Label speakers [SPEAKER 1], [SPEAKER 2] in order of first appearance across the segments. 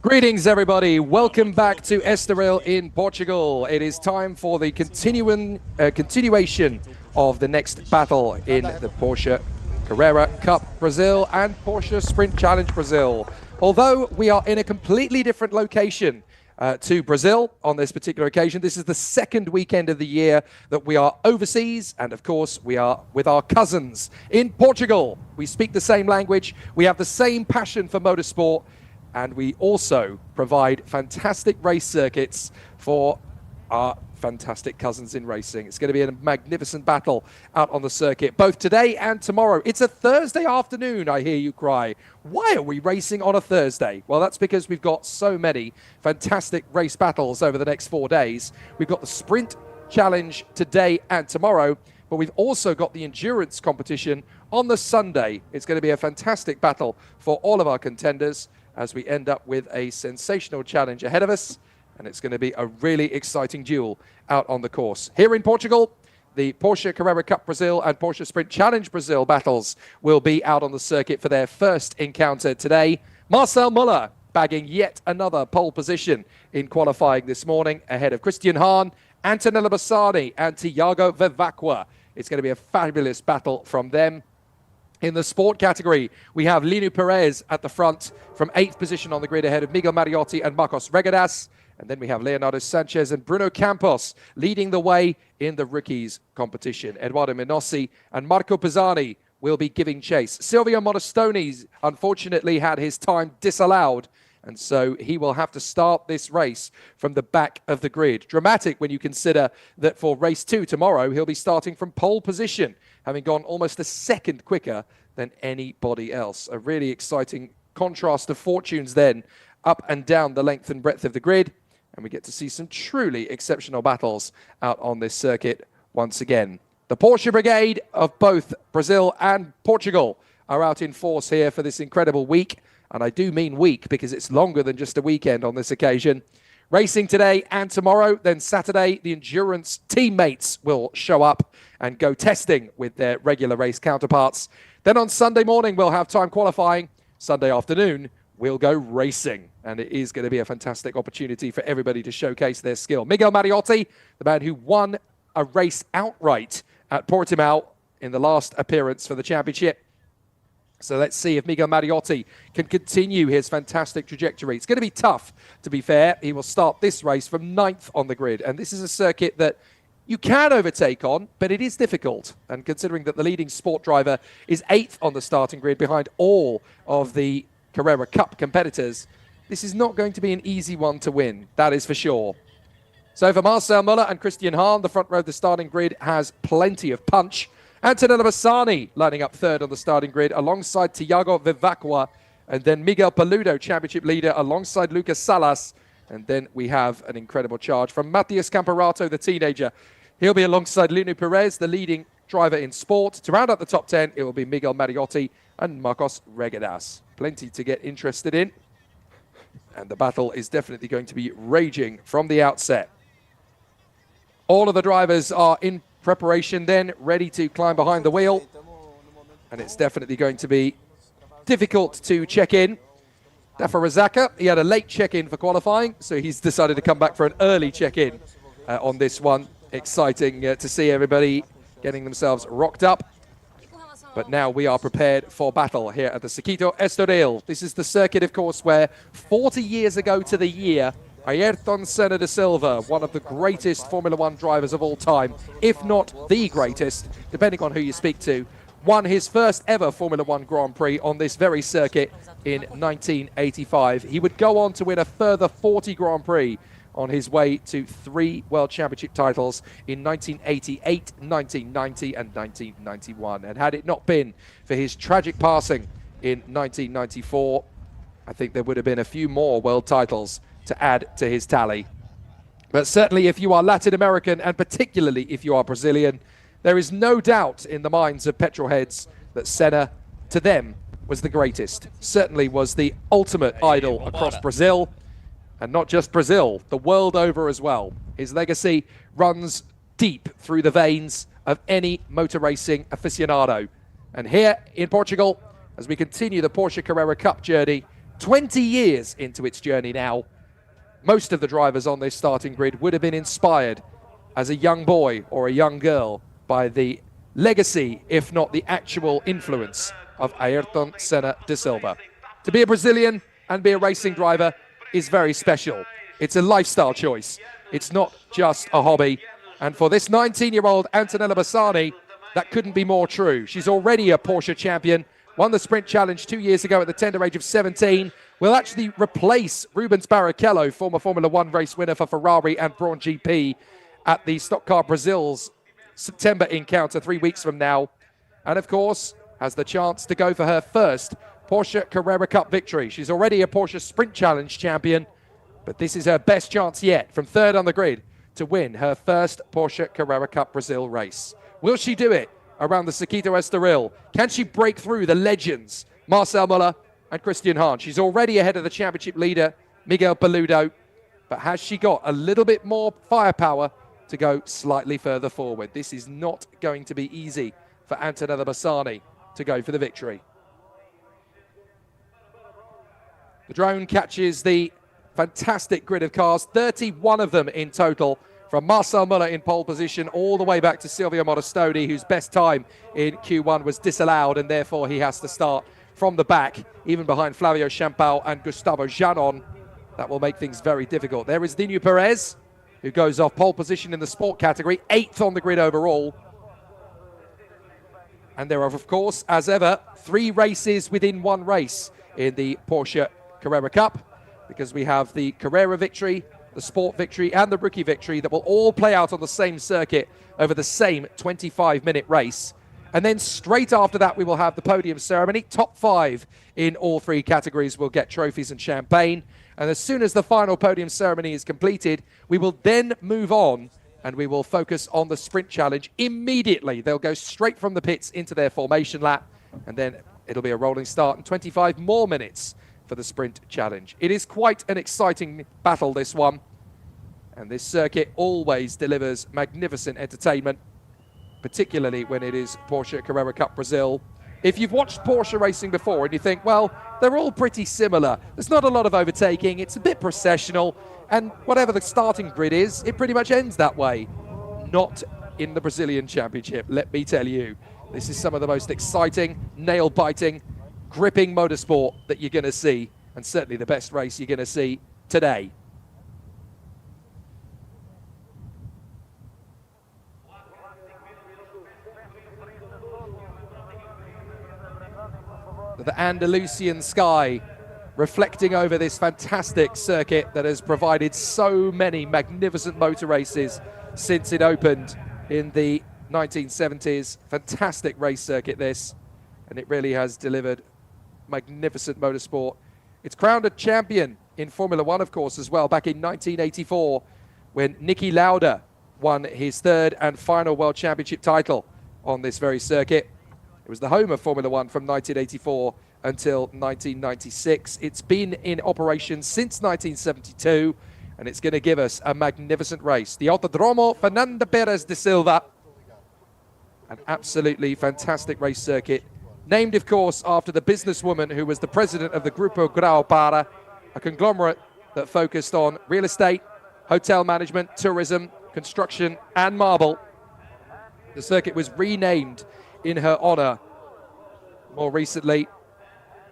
[SPEAKER 1] Greetings, everybody. Welcome back to Estoril in Portugal. It is time for the continuation of the next battle in the Porsche Carrera Cup Brasil and Porsche Sprint Challenge Brasil. Although we are in a completely different location to Brazil on this particular occasion, this is the second weekend of the year that we are overseas, and of course we are with our cousins in Portugal. We speak the same language, we have the same passion for motorsport, and we also provide fantastic race circuits for our fantastic cousins in racing. It's going to be a magnificent battle out on the circuit, both today and tomorrow. It's a Thursday afternoon, I hear you cry. Why are we racing on a Thursday? Well, that's because we've got so many fantastic race battles over the next 4 days. We've got the Sprint Challenge today and tomorrow, but we've also got the endurance competition on the Sunday. It's going to be a fantastic battle for all of our contenders, as we end up with a sensational challenge ahead of us, and it's going to be a really exciting duel out on the course. Here in Portugal, the Porsche Carrera Cup Brasil and Porsche Sprint Challenge Brasil battles will be out on the circuit for their first encounter today. Marcel Müller bagging yet another pole position in qualifying this morning ahead of Christian Hahn, Antonella Bassani and Tiago Vivacqua. It's going to be a fabulous battle from them. In the sport category, we have Lino Perez at the front from 8th position on the grid ahead of Miguel Mariotti and Marcos Regadas. And then we have Leonardo Sanchez and Bruno Campos leading the way in the rookies competition. Eduardo Minossi and Marco Pisani will be giving chase. Silvio Modestoni unfortunately had his time disallowed, and so he will have to start this race from the back of the grid. Dramatic when you consider that for race 2 tomorrow, he'll be starting from pole position, having gone almost a second quicker than anybody else. A really exciting contrast of fortunes then up and down the length and breadth of the grid. And we get to see some truly exceptional battles out on this circuit once again. The Porsche Brigade of both Brazil and Portugal are out in force here for this incredible week. And I do mean week because it's longer than just a weekend on this occasion. Racing today and tomorrow, then Saturday, the endurance teammates will show up and go testing with their regular race counterparts. Then on Sunday morning, we'll have time qualifying. Sunday afternoon, we'll go racing. And it is going to be a fantastic opportunity for everybody to showcase their skill. Miguel Mariotti, the man who won a race outright at Portimao in the last appearance for the championship. So let's see if Miguel Mariotti can continue his fantastic trajectory. It's going to be tough, to be fair. He will start this race from 9th on the grid. And this is a circuit that you can overtake on, but it is difficult. And considering that the leading sport driver is 8th on the starting grid behind all of the Carrera Cup competitors, this is not going to be an easy one to win. That is for sure. So for Marcel Müller and Christian Hahn, the front row of the starting grid has plenty of punch. Antonella Bassani lining up 3rd on the starting grid alongside Tiago Vivacqua, and then Miguel Paludo, championship leader, alongside Lucas Salas. And then we have an incredible charge from Matias Camparato, the teenager. He'll be alongside Lino Perez, the leading driver in sport. To round out the top 10, it will be Miguel Mariotti and Marcos Regadas. Plenty to get interested in. And the battle is definitely going to be raging from the outset. All of the drivers are in preparation then, ready to climb behind the wheel. And it's definitely going to be difficult to check in. Dafa Razaka, he had a late check-in for qualifying, so he's decided to come back for an early check-in on this one. Exciting to see everybody getting themselves rocked up. But now we are prepared for battle here at the Circuito Estoril. This is the circuit, of course, where 40 years ago to the year, Ayrton Senna da Silva, one of the greatest Formula One drivers of all time, if not the greatest, depending on who you speak to, won his first ever Formula One Grand Prix on this very circuit in 1985. He would go on to win a further 40 Grand Prix on his way to 3 World Championship titles in 1988, 1990 and 1991. And had it not been for his tragic passing in 1994, I think there would have been a few more world titles to add to his tally. But certainly if you are Latin American, and particularly if you are Brazilian, there is no doubt in the minds of petrolheads that Senna, to them, was the greatest. Certainly was the ultimate idol across Brazil. And not just Brazil, the world over as well. His legacy runs deep through the veins of any motor racing aficionado. And here in Portugal, as we continue the Porsche Carrera Cup journey. 20 years into its journey now. Most of the drivers on this starting grid would have been inspired as a young boy or a young girl by the legacy, if not the actual influence, of Ayrton Senna da Silva. To be a Brazilian and be a racing driver is very special. It's a lifestyle choice. It's not just a hobby. And for this 19-year-old Antonella Bassani, that couldn't be more true. She's already a Porsche champion, won the Sprint Challenge 2 years ago at the tender age of 17, will actually replace Rubens Barrichello, former Formula One race winner for Ferrari and Braun GP, at the Stock Car Brasil's September encounter 3 weeks from now. And of course, has the chance to go for her first Porsche Carrera Cup victory. She's already a Porsche Sprint Challenge champion, but this is her best chance yet, from third on the grid, to win her first Porsche Carrera Cup Brasil race. Will she do it around the Circuito Estoril? Can she break through the legends, Marcel Müller and Christian Hahn? She's already ahead of the championship leader, Miguel Paludo, but has she got a little bit more firepower to go slightly further forward? This is not going to be easy for Antonella Bassani to go for the victory. The drone catches the fantastic grid of cars, 31 of them in total, from Marcel Müller in pole position all the way back to Silvio Modestoni, whose best time in Q1 was disallowed, and therefore he has to start from the back, even behind Flavio Champal and Gustavo Janon. That will make things very difficult. There is Dinu Perez, who goes off pole position in the sport category, 8th on the grid overall. And there are, of course, as ever, 3 races within one race in the Porsche Carrera Cup, because we have the Carrera victory, the sport victory, and the rookie victory that will all play out on the same circuit over the same 25-minute race. And then straight after that, we will have the podium ceremony. Top 5 in all 3 categories will get trophies and champagne. And as soon as the final podium ceremony is completed, we will then move on and we will focus on the Sprint Challenge immediately. They'll go straight from the pits into their formation lap, and then it'll be a rolling start and 25 more minutes for the Sprint Challenge. It is quite an exciting battle, this one. And this circuit always delivers magnificent entertainment, particularly when it is Porsche Carrera Cup Brasil. If you've watched Porsche racing before and you think, well, they're all pretty similar, there's not a lot of overtaking, it's a bit processional, and whatever the starting grid is, it pretty much ends that way. Not in the Brazilian Championship, let me tell you. This is some of the most exciting, nail-biting, gripping motorsport that you're going to see, and certainly the best race you're going to see today. The Andalusian sky reflecting over this fantastic circuit that has provided so many magnificent motor races since it opened in the 1970s. Fantastic race circuit this, and it really has delivered magnificent motorsport. It's crowned a champion in Formula One, of course, as well, back in 1984, when Niki Lauda won his 3rd and final World Championship title on this very circuit. It was the home of Formula One from 1984 until 1996. It's been in operation since 1972, and it's going to give us a magnificent race. The Autodromo Fernando Pérez de Silva, an absolutely fantastic race circuit, named, of course, after the businesswoman who was the president of the Grupo Grau Para, a conglomerate that focused on real estate, hotel management, tourism, construction, and marble. The circuit was renamed in her honor more recently.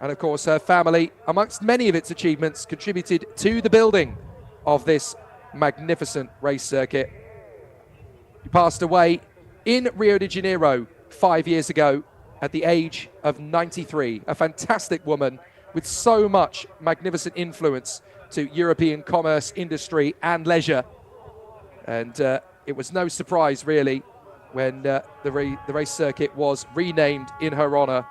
[SPEAKER 1] And of course, her family, amongst many of its achievements, contributed to the building of this magnificent race circuit. She passed away in Rio de Janeiro 5 years ago at the age of 93. A fantastic woman with so much magnificent influence to European commerce, industry, and leisure. And it was no surprise, really, when the race circuit was renamed in her honor.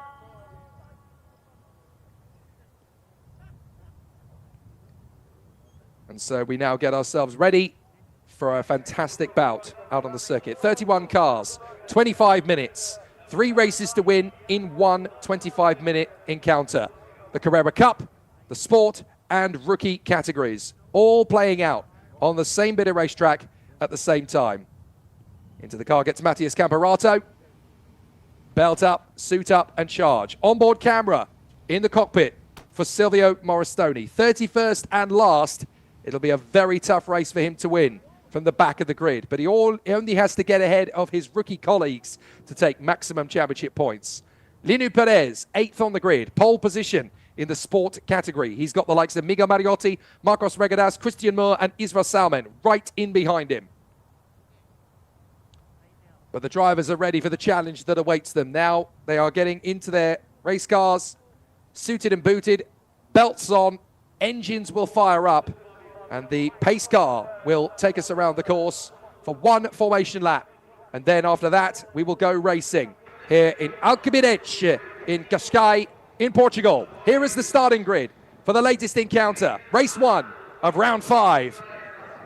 [SPEAKER 1] And so we now get ourselves ready for a fantastic bout out on the circuit. 31 cars, 25 minutes, 3 races to win in one 25-minute encounter. The Carrera Cup, the sport, and rookie categories, all playing out on the same bit of racetrack at the same time. Into the car gets Matthias Camperato. Belt up, suit up, and charge. Onboard camera in the cockpit for Silvio Moristoni. 31st and last. It'll be a very tough race for him to win from the back of the grid, but he only has to get ahead of his rookie colleagues to take maximum championship points. Linu Perez, 8th on the grid, pole position in the sport category. He's got the likes of Miguel Mariotti, Marcos Regadas, Christian Moore, and Israel Salman right in behind him. But the drivers are ready for the challenge that awaits them. Now they are getting into their race cars, suited and booted, belts on, engines will fire up, and the pace car will take us around the course for one formation lap. And then after that, we will go racing here in Alcobenete in Cascais in Portugal. Here is the starting grid for the latest encounter. Race 1 of round 5.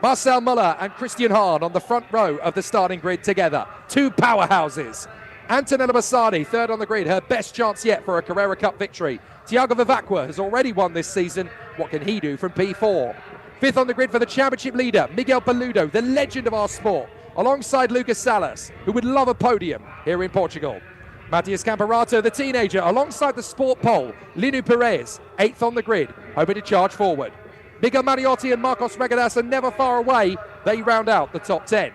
[SPEAKER 1] Marcel Muller and Christian Hahn on the front row of the starting grid together. Two powerhouses. Antonella Bassani, 3rd on the grid, her best chance yet for a Carrera Cup victory. Tiago Vivacqua has already won this season. What can he do from P4? 5th on the grid for the championship leader, Miguel Paludo, the legend of our sport, alongside Lucas Salas, who would love a podium here in Portugal. Matias Camparato, the teenager, alongside the sport pole, Linu Perez, 8th on the grid, hoping to charge forward. Miguel Mariotti and Marcos Regadas are never far away. They round out the top 10.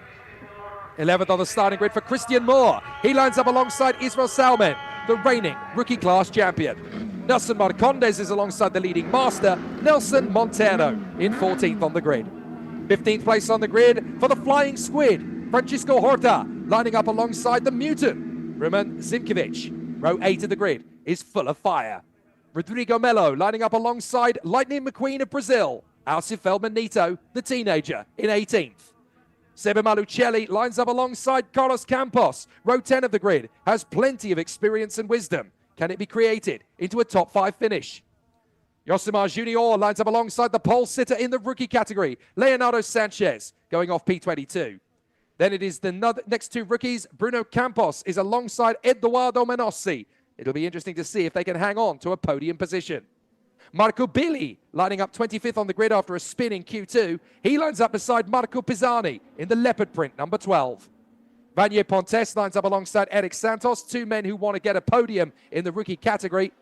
[SPEAKER 1] 11th on the starting grid for Christian Moore. He lines up alongside Israel Salman, the reigning rookie class champion. Nelson Marcondes is alongside the leading master, Nelson Monteiro, in 14th on the grid. 15th place on the grid for the Flying Squid, Francisco Horta, lining up alongside the mutant, Roman Zimkiewicz. Row 8 of the grid is full of fire. Rodrigo Melo lining up alongside Lightning McQueen of Brazil, Alcif Feldman Nito, the teenager, in 18th. Seba Malucelli lines up alongside Carlos Campos. Row 10 of the grid has plenty of experience and wisdom. Can it be created into a top 5 finish? Yosimar Junior lines up alongside the pole sitter in the rookie category, Leonardo Sanchez, going off P22. Then it is the next two rookies. Bruno Campos is alongside Eduardo Menossi. It'll be interesting to see if they can hang on to a podium position. Marco Billi lining up 25th on the grid after a spin in Q2. He lines up beside Marco Pisani in the leopard print, number 12. Vanier Pontes lines up alongside Eric Santos, two men who want to get a podium in the rookie category.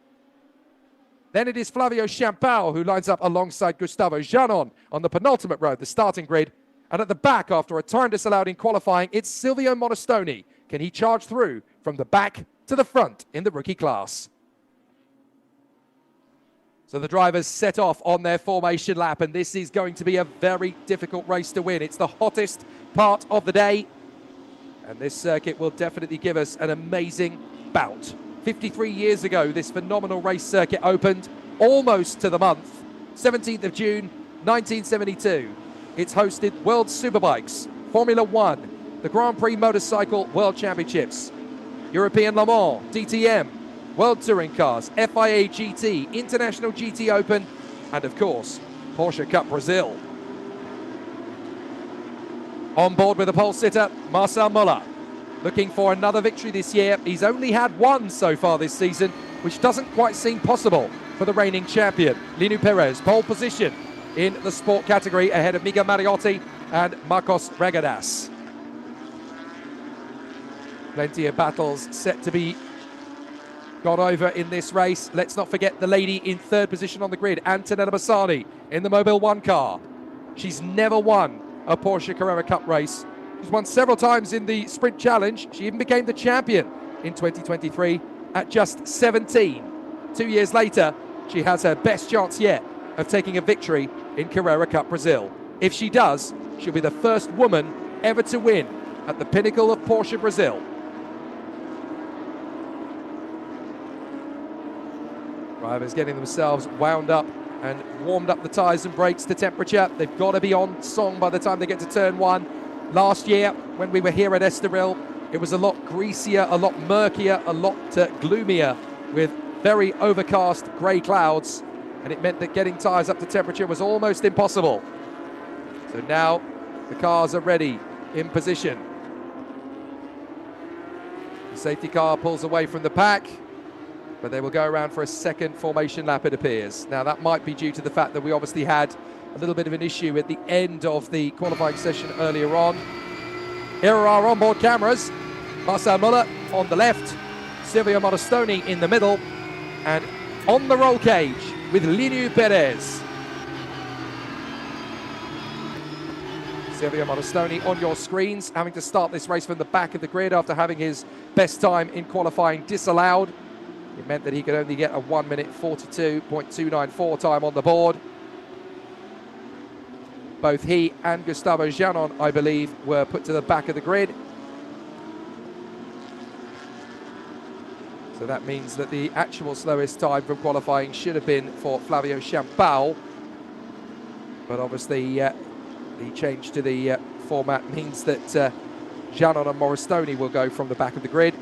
[SPEAKER 1] Then it is Flavio Champao who lines up alongside Gustavo Janon on the penultimate row, the starting grid. And at the back, after a time disallowed in qualifying, it's Silvio Moristoni. Can he charge through from the back to the front in the rookie class? So the drivers set off on their formation lap, and this is going to be a very difficult race to win. It's the hottest part of the day, and this circuit will definitely give us an amazing bout. 53 years ago, this phenomenal race circuit opened, almost to the month, 17th of June, 1972. It's hosted World Superbikes, Formula One, the Grand Prix Motorcycle World Championships, European Le Mans, DTM, World Touring Cars, FIA GT, International GT Open, and of course, Porsche Cup Brasil. On board with the pole sitter, Marcel Muller, looking for another victory this year. He's only had one so far this season, which doesn't quite seem possible for the reigning champion. Linu Perez, pole position in the sport category ahead of Miguel Mariotti and Marcos Regadas. Plenty of battles set to be got over in this race. Let's not forget the lady in 3rd position on the grid, Antonella Bassani, in the Mobile 1 car. She's never won a Porsche Carrera Cup race. She's won several times in the Sprint Challenge. She even became the champion in 2023 at just 17. 2 years later, she has her best chance yet of taking a victory in Carrera Cup Brasil. If she does, she'll be the first woman ever to win at the pinnacle of Porsche Brasil. Drivers getting themselves wound up and warmed up the tyres and brakes to temperature. They've got to be on song by the time they get to turn 1. Last year, when we were here at Estoril, it was a lot greasier, a lot murkier, a lot gloomier, with very overcast grey clouds, and it meant that getting tyres up to temperature was almost impossible. So now the cars are ready, in position. The safety car pulls away from the pack, but they will go around for a second formation lap, it appears. Now that might be due to the fact that we obviously had a little bit of an issue at the end of the qualifying session earlier on. Here are our onboard cameras. Marcel Muller on the left, Silvio Modestoni in the middle, and on the roll cage with Linu Perez. Silvio Modestoni on your screens, having to start this race from the back of the grid after having his best time in qualifying disallowed. It meant that he could only get a 1 minute 42.294 time on the board. Both he and Gustavo Janon, I believe, were put to the back of the grid. So that means that the actual slowest time from qualifying should have been for Flavio Champal. But obviously, the change to the format means that Janon and Moristoni will go from the back of the grid.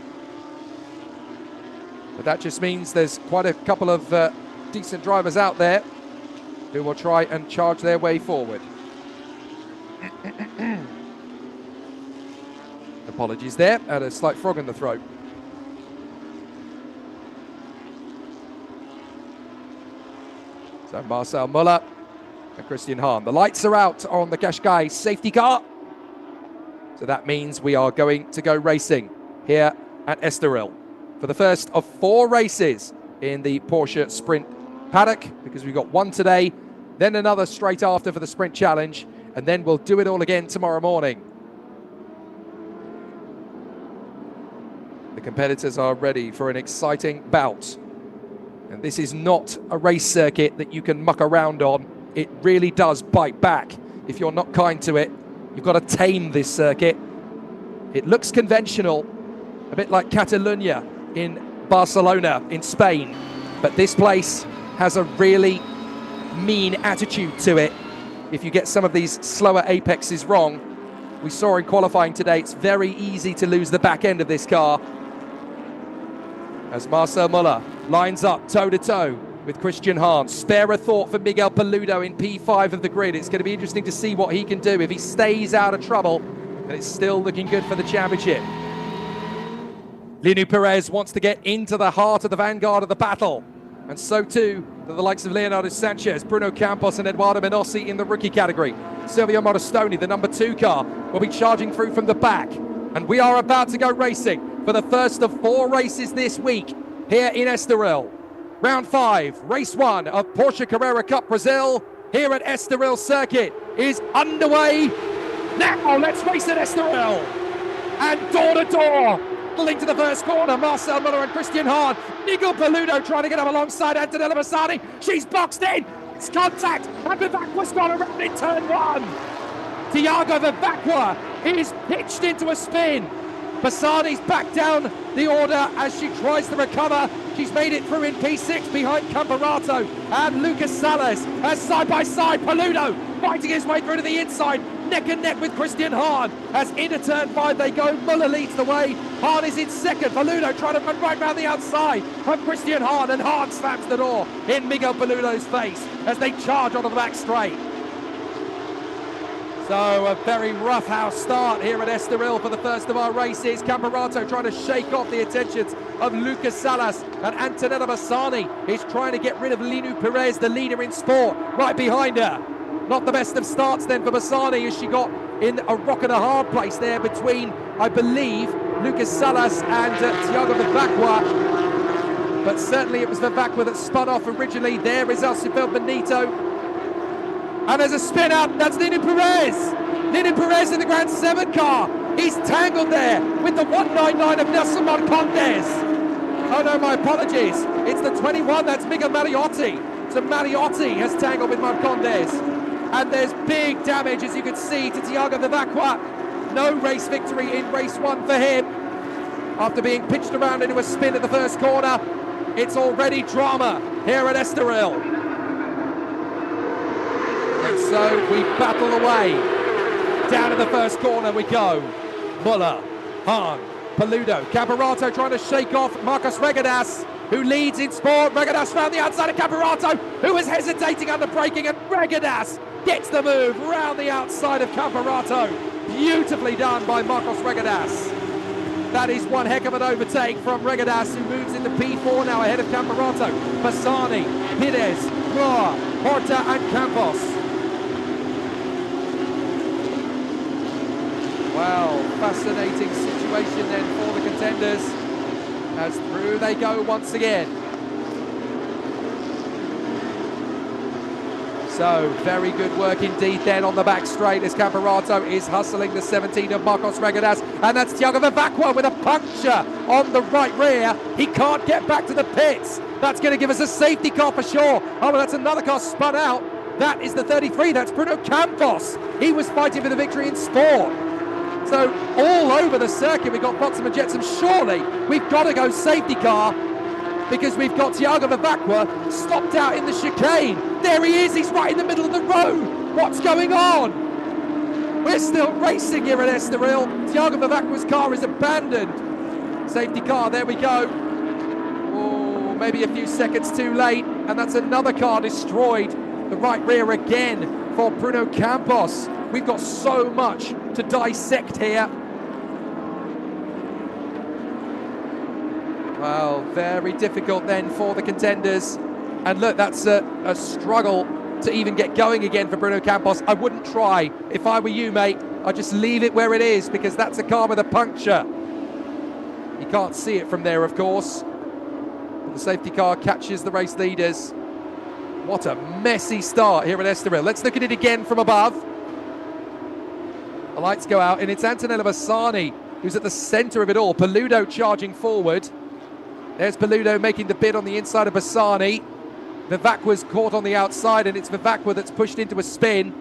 [SPEAKER 1] But that just means there's quite a couple of decent drivers out there who will try and charge their way forward. Apologies there, and a slight frog in the throat. So Marcel Muller and Christian Hahn. The lights are out on the Qashqai safety car. So that means we are going to go racing here at Estoril for the first of 4 races in the Porsche Sprint paddock, because we've got one today, then another straight after for the Sprint Challenge, and then we'll do it all again tomorrow morning. The competitors are ready for an exciting bout. And this is not a race circuit that you can muck around on. It really does bite back if you're not kind to it. You've got to tame this circuit. It looks conventional, a bit like Catalunya in Barcelona in Spain. But this place has a really mean attitude to it. If you get some of these slower apexes wrong, we saw in qualifying today, it's very easy to lose the back end of this car. As Marcel Muller lines up toe-to-toe with Christian Hahn. Spare a thought for Miguel Paludo in P5 of the grid. It's going to be interesting to see what he can do if he stays out of trouble, and it's still looking good for the championship. Linu Perez wants to get into the heart of the vanguard of the battle, and so too do the likes of Leonardo Sanchez, Bruno Campos and Eduardo Menossi in the rookie category. Silvio Modestoni, the number 2 car, will be charging through from the back, and we are about to go racing for the first of 4 races this week here in Estoril. Round 5, race 1 of Porsche Carrera Cup Brasil here at Estoril Circuit is underway. Now let's race at Estoril. And door to door, into the first corner, Marcel Muller and Christian Hahn. Miguel Paludo trying to get up alongside Antonella Bassani. She's boxed in. It's contact, and Vivacqua's gone around in turn 1. Tiago Vivacqua is pitched into a spin. Bassani's back down the order as she tries to recover. She's made it through in P6 behind Campeonato and Lucas Salas as side by side. Paludo fighting his way through to the inside, neck and neck with Christian Hahn. As into turn 5 they go, Muller leads the way. Hahn is in second. Paludo trying to run right round the outside of Christian Hahn, and Hahn slams the door in Miguel Paludo's face as they charge onto the back straight. So a very roughhouse start here at Estoril for the first of our races. Campeonato trying to shake off the attentions of Lucas Salas, and Antonella Bassani is trying to get rid of Linu Perez, the leader in sport, right behind her. Not the best of starts then for Bassani, as she got in a rock and a hard place there between, I believe, Lucas Salas and Tiago Vivacqua. But certainly it was Vivacqua that spun off originally. There is Alcifel Benito. And there's a spin up, that's Linu Perez. Linu Perez in the Grand 7 car. He's tangled there with the 199 of Nelson Marcondes. Oh no, my apologies. It's the 21, that's Miguel Mariotti. So Mariotti has tangled with Marcondes. And there's big damage, as you can see, to Tiago Vivacqua. No race victory in race 1 for him. After being pitched around into a spin at the first corner, it's already drama here at Estoril. And so we battle away. Down to the first corner we go. Muller, Hahn, Paludo, Campeonato trying to shake off Marcos Regadas, who leads in sport. Regadas round the outside of Campeonato, who was hesitating under braking, and Regadas gets the move round the outside of Campeonato. Beautifully done by Marcos Regadas. That is one heck of an overtake from Regadas, who moves into P4 now ahead of Campeonato. Bassani, Pires, Moore, Horta and Campos. Wow, fascinating situation then for the contenders. as through they go once again. So, very good work indeed then on the back straight as Campeonato is hustling the 17 of Marcos Regadas, and that's Thiago Vivacqua with a puncture on the right rear. He can't get back to the pits. That's going to give us a safety car for sure. Oh, well, that's another car spun out. That is the 33, that's Bruno Campos. He was fighting for the victory in sport. So, all over the circuit, we've got Flotsam and Jetsam. Surely, we've got to go safety car, because we've got Thiago Vivacqua stopped out in the chicane. There he is, he's right in the middle of the road. What's going on? We're still racing here at Estoril. Thiago Vivacqua's car is abandoned. Safety car, there we go. Oh, maybe a few seconds too late, and that's another car destroyed. The right rear again for Bruno Campos. We've got so much to dissect here. Well, very difficult then for the contenders. And look, that's a struggle to even get going again for Bruno Campos. I wouldn't try. If I were you, mate, I'd just leave it where it is, because that's a car with a puncture. You can't see it from there, of course. But the safety car catches the race leaders. What a messy start here at Estoril. Let's look at it again from above. The lights go out, and it's Antonello Bassani who's at the centre of it all. Peludo charging forward. There's Peludo making the bid on the inside of Bassani. Vivacqua's caught on the outside, and it's Vivacqua that's pushed into a spin.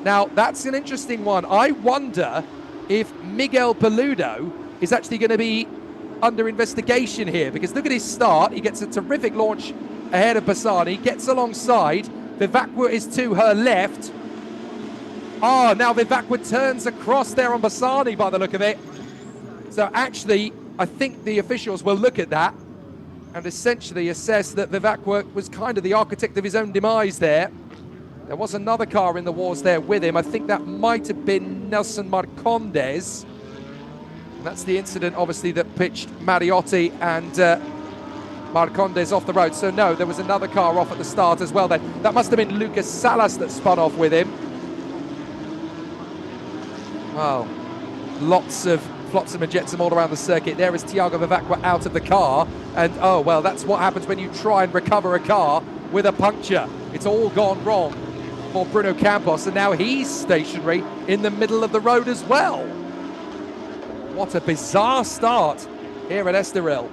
[SPEAKER 1] Now, that's an interesting one. I wonder if Miguel Peludo is actually going to be under investigation here, because look at his start. He gets a terrific launch ahead of Bassani, gets alongside. Vivacqua is to her left. Oh, now Vivacqua turns across there on Bassani by the look of it. So actually, I think the officials will look at that and essentially assess that Vivacqua was kind of the architect of his own demise there. There was another car in the wars there with him. I think that might have been Nelson Marcondes. And that's the incident, obviously, that pitched Mariotti and Marcondes off the road. So no, there was another car off at the start as well then. That must have been Lucas Salas that spun off with him. Wow, lots of Flotsam and Jetsam all around the circuit. There is Thiago Vivacqua out of the car, and oh well, that's what happens when you try and recover a car with a puncture. It's all gone wrong for Bruno Campos, and now he's stationary in the middle of the road as well. What a bizarre start here at Estoril.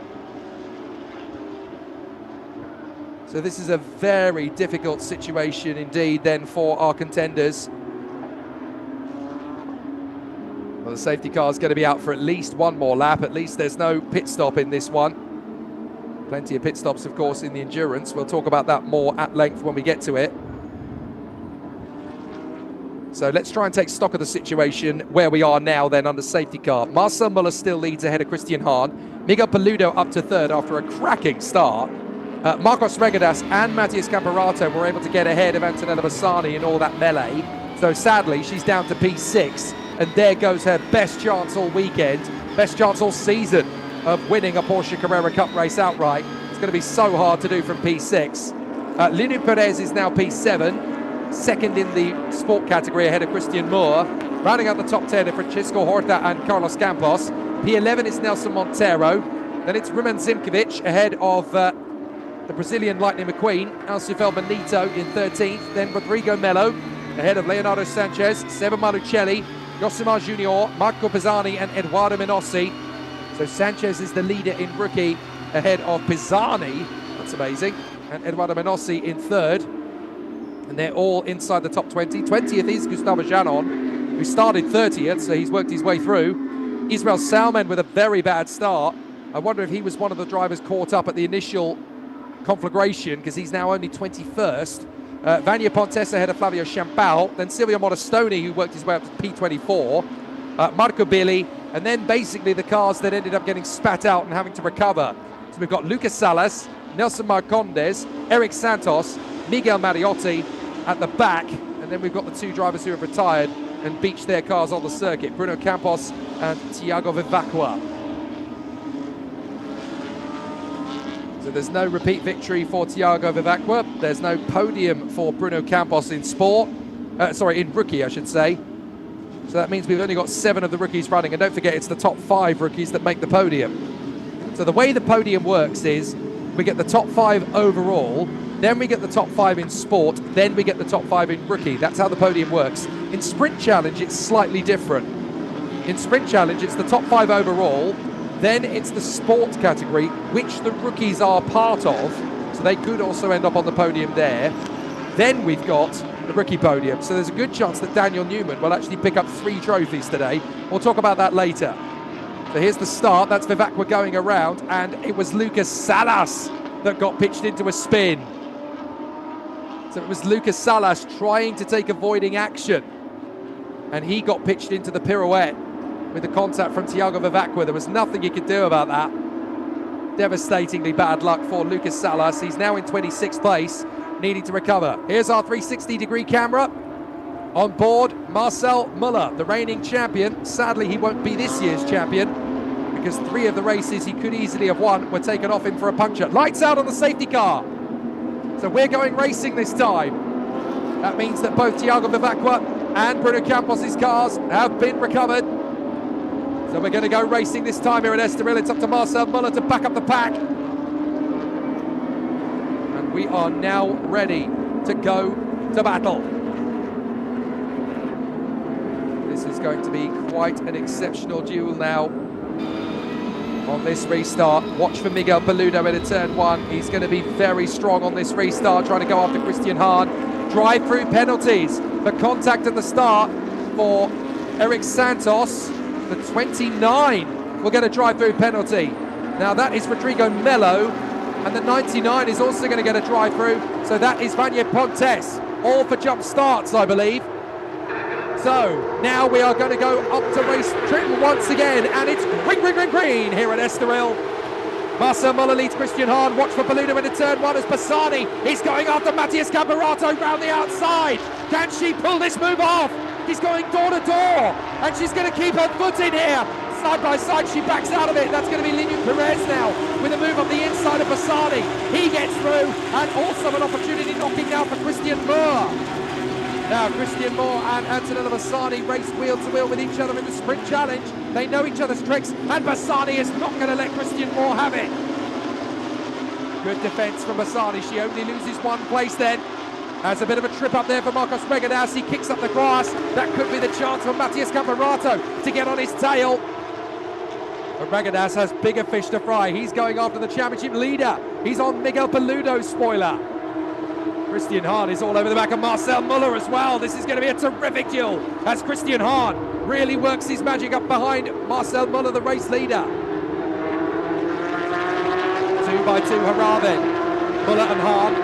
[SPEAKER 1] So this is a very difficult situation indeed then for our contenders. Well, the safety car is going to be out for at least one more lap. At least there's no pit stop in this one. Plenty of pit stops, of course, in the endurance. We'll talk about that more at length when we get to it. So let's try and take stock of the situation where we are now then under safety car. Marcel Muller still leads ahead of Christian Hahn. Miguel Peludo up to third after a cracking start. Marcos Regadas and Matthias Campeonato were able to get ahead of Antonella Bassani in all that melee. So sadly, she's down to P6. And there goes her best chance all weekend, best chance all season of winning a Porsche Carrera Cup race outright. It's going to be so hard to do from P6. Linu Perez is now P7, second in the sport category ahead of Christian Moore. Rounding out the top 10 are Francisco Horta and Carlos Campos. P11 is Nelson Monteiro. Then it's Rumen Zimkovic ahead of the Brazilian Lightning McQueen. Alcifel Benito in 13th. Then Rodrigo Melo ahead of Leonardo Sanchez, Seba Marucelli, Josimar Junior, Marco Pisani and Eduardo Menossi. So Sanchez is the leader in rookie ahead of Pisani. That's amazing. And Eduardo Menossi in third. And they're all inside the top 20. 20th is Gustavo Janon, who started 30th, so he's worked his way through. Israel Salman with a very bad start. I wonder if he was one of the drivers caught up at the initial conflagration, because he's now only 21st. Vanya Pontes ahead of Flavio Champal, then Silvio Modestoni, who worked his way up to P24, Marco Billy, and then basically the cars that ended up getting spat out and having to recover. So we've got Lucas Salas, Nelson Marcondes, Eric Santos, Miguel Mariotti at the back, and then we've got the two drivers who have retired and beached their cars on the circuit, Bruno Campos and Thiago Vivacqua. So there's no repeat victory for Thiago Vivacqua. There's no podium for Bruno Campos in sport. In rookie, I should say. So that means we've only got 7 of the rookies running. And don't forget, it's the top 5 rookies that make the podium. So the way the podium works is we get the top 5 overall, then we get the top 5 in sport, then we get the top 5 in rookie. That's how the podium works. In Sprint Challenge, it's slightly different. In Sprint Challenge, it's the top 5 overall, then it's the sport category, which the rookies are part of, so they could also end up on the podium there. Then we've got the rookie podium, so there's a good chance that Daniel Newman will actually pick up 3 trophies today. We'll talk about that later. So here's the start, that's Vivacqua going around, and it was Lucas Salas that got pitched into a spin. So it was Lucas Salas trying to take avoiding action, and he got pitched into the pirouette with the contact from Thiago Vivacqua. There was nothing he could do about that. Devastatingly bad luck for Lucas Salas. He's now in 26th place, needing to recover. Here's our 360-degree camera. On board, Marcel Muller, the reigning champion. Sadly, he won't be this year's champion because 3 of the races he could easily have won were taken off him for a puncture. Lights out on the safety car. So we're going racing this time. That means that both Thiago Vivacqua and Bruno Campos' cars have been recovered. So we're going to go racing this time here at Estoril. It's up to Marcel Muller to back up the pack. And we are now ready to go to battle. This is going to be quite an exceptional duel now on this restart. Watch for Miguel Paludo into turn 1. He's going to be very strong on this restart, trying to go after Christian Hahn. Drive-through penalties. The contact at the start for Eric Santos. The 29 will get a drive-through penalty. Now that is Rodrigo Melo, and the 99 is also going to get a drive-through. So that is Vanier Pontes, all for jump starts, I believe. So now we are going to go up to race triple once again, and it's green here at Estoril. Marcel Muller leads Christian Hahn. Watch for Paludo into turn 1 as Bassani is going after Matthias Camperato round the outside. Can she pull this move off? He's going door to door, and she's going to keep her foot in here. Side by side, she backs out of it. That's going to be Linu Perez now with a move on the inside of Bassani. He gets through, and also an opportunity knocking now for Christian Moore. Now, Christian Moore and Antonella Bassani race wheel to wheel with each other in the sprint challenge. They know each other's tricks, and Bassani is not going to let Christian Moore have it. Good defence from Bassani. She only loses 1 place then. Has a bit of a trip up there for Marcos Regadas. He kicks up the grass. That could be the chance for Matthias Camperato to get on his tail. But Regadas has bigger fish to fry. He's going after the championship leader. He's on Miguel Paludo's spoiler. Christian Hahn is all over the back of Marcel Muller as well. This is going to be a terrific duel as Christian Hahn really works his magic up behind Marcel Muller, the race leader. 2x2 hurrah then. Muller and Hahn,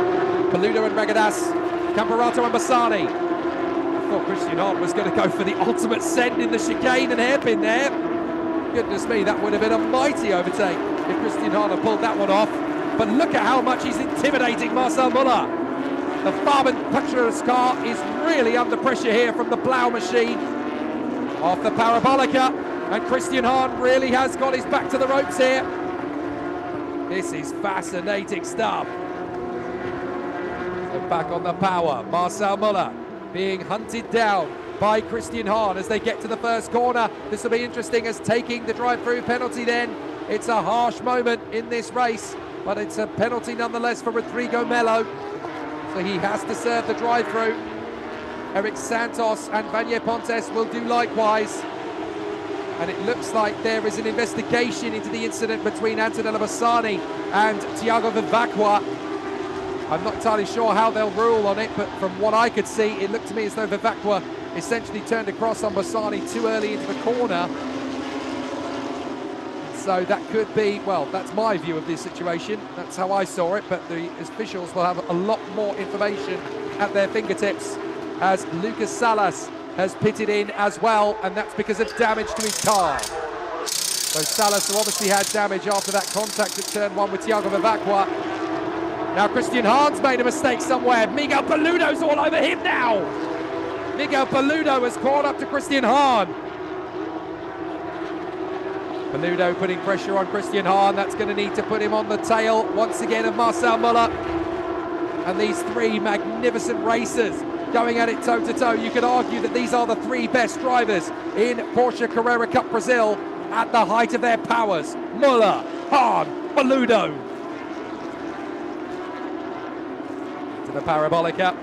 [SPEAKER 1] Paludo and Regadas, Camperato and Bassani. I thought Christian Hahn was going to go for the ultimate send in the chicane and hairpin there. Goodness me, that would have been a mighty overtake if Christian Hahn had pulled that one off. But look at how much he's intimidating Marcel Muller. The Farben Puncturer's car is really under pressure here from the plough machine off the Parabolica, and Christian Hahn really has got his back to the ropes here. This is fascinating stuff. So back on the power, Marcel Muller being hunted down by Christian Hahn as they get to the first corner. This will be interesting as taking the drive-through penalty then. It's a harsh moment in this race, but it's a penalty nonetheless for Rodrigo Melo. So he has to serve the drive-through. Eric Santos and Vanier Pontes will do likewise. And it looks like there is an investigation into the incident between Antonella Bassani and Thiago Vivacqua. I'm not entirely sure how they'll rule on it, but from what I could see, it looked to me as though Vivacqua essentially turned across on Bassani too early into the corner. So that could be, well, that's my view of this situation. That's how I saw it, but the officials will have a lot more information at their fingertips as Lucas Salas has pitted in as well, and that's because of damage to his car. So Salas, who obviously had damage after that contact at turn 1 with Thiago Vivacqua. Now Christian Hahn's made a mistake somewhere. Miguel Paludo's all over him now. Miguel Paludo has caught up to Christian Hahn. Paludo putting pressure on Christian Hahn. That's going to need to put him on the tail once again of Marcel Muller. And these 3 magnificent racers going at it toe-to-toe. You could argue that these are the 3 best drivers in Porsche Carrera Cup Brasil. at the height of their powers. Muller, Hahn, Paludo. To the Parabolica.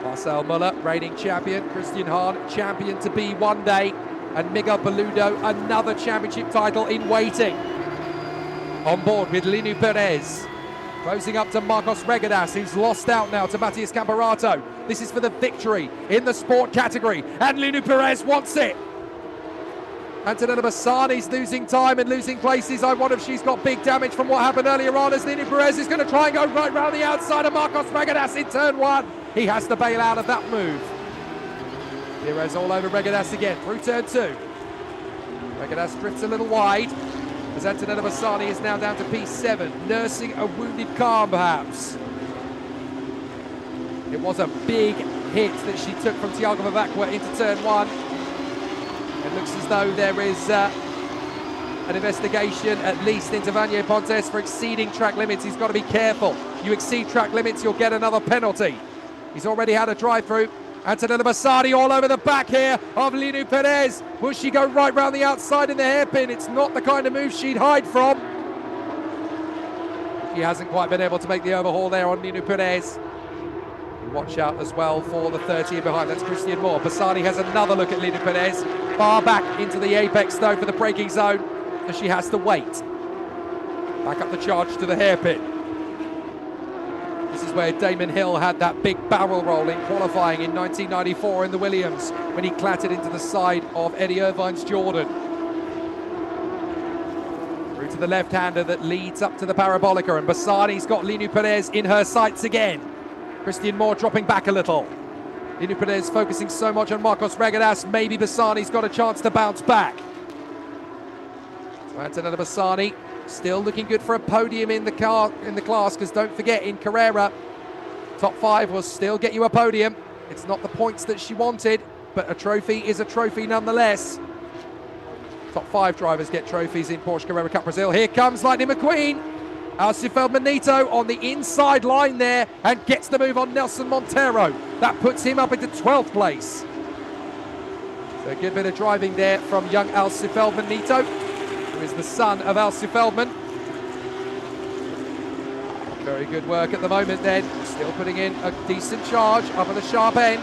[SPEAKER 1] Marcel Muller, reigning champion. Christian Hahn, champion to be one day. And Miguel Paludo, another championship title in waiting. On board with Linu Perez. Closing up to Marcos Regadas, who's lost out now to Matias Camparato. This is for the victory in the sport category. And Linu Perez wants it. Antonella Bassani's losing time and losing places. I wonder if she's got big damage from what happened earlier on, as Linu Perez is going to try and go right round the outside of Marcos Regadas in turn one. He has to bail out of that move. Perez all over Regadas again through turn two. Regadas drifts a little wide as Antonella Bassani is now down to P7, nursing a wounded calm perhaps. It was a big hit that she took from Thiago Vavacqua into turn one. It looks as though there is an investigation at least into Vanier Pontes for exceeding track limits. He's got to be careful. You exceed track limits, you'll get another penalty. He's already had a drive-through. Antonella Bassani all over the back here of Linu Perez. Will she go right round the outside in the hairpin? It's not the kind of move she'd hide from. She hasn't quite been able to make the overhaul there on Linu Perez. Watch out as well for the 30 behind. That's Christian Moore. Bassani has another look at Linu Perez. Far back into the apex though for the braking zone, so she has to wait. Back up the charge to the hairpin. This is where Damon Hill had that big barrel roll in qualifying in 1994 in the Williams when he clattered into the side of Eddie Irvine's Jordan. Through to the left-hander that leads up to the Parabolica, and Bassani's got Linu Perez in her sights again. Christian Moore dropping back a little. Linu Perez focusing so much on Marcos Regadas, maybe Bassani's got a chance to bounce back. So Antonella Bassani still looking good for a podium in the class, because don't forget, in Carrera, top 5 will still get you a podium. It's not the points that she wanted, but a trophy is a trophy nonetheless. Top 5 drivers get trophies in Porsche Carrera Cup Brasil. Here comes Lightning McQueen. Alci Feldman-Nito on the inside line there and gets the move on Nelson Montero. That puts him up into 12th place. So a good bit of driving there from young Alci Feldman-Nito, who is the son of Alci Feldman. Very good work at the moment then. Still putting in a decent charge up at the sharp end.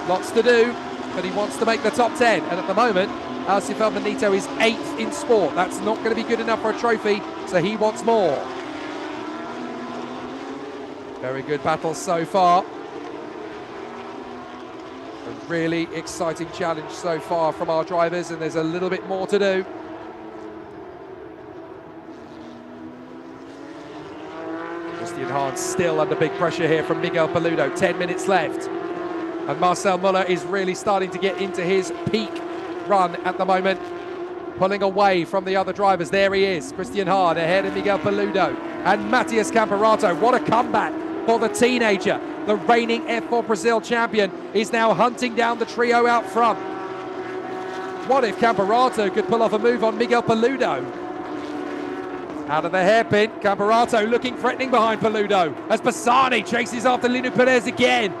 [SPEAKER 1] Lots to do, but he wants to make the top 10. And at the moment, Alci Feldman-Nito is 8th in sport. That's not going to be good enough for a trophy, so he wants more. Very good battle so far. A really exciting challenge so far from our drivers, and there's a little bit more to do. Christian Hahn still under big pressure here from Miguel Paludo. 10 minutes left. And Marcel Muller is really starting to get into his peak run at the moment, pulling away from the other drivers. There he is, Christian Hahn ahead of Miguel Paludo and Matias Camparato. What a comeback for the teenager. The reigning F4 Brazil champion is now hunting down the trio out front. What if Camparato could pull off a move on Miguel Paludo? Out of the hairpin, Camparato looking threatening behind Paludo as Bassani chases after Linu Perez again.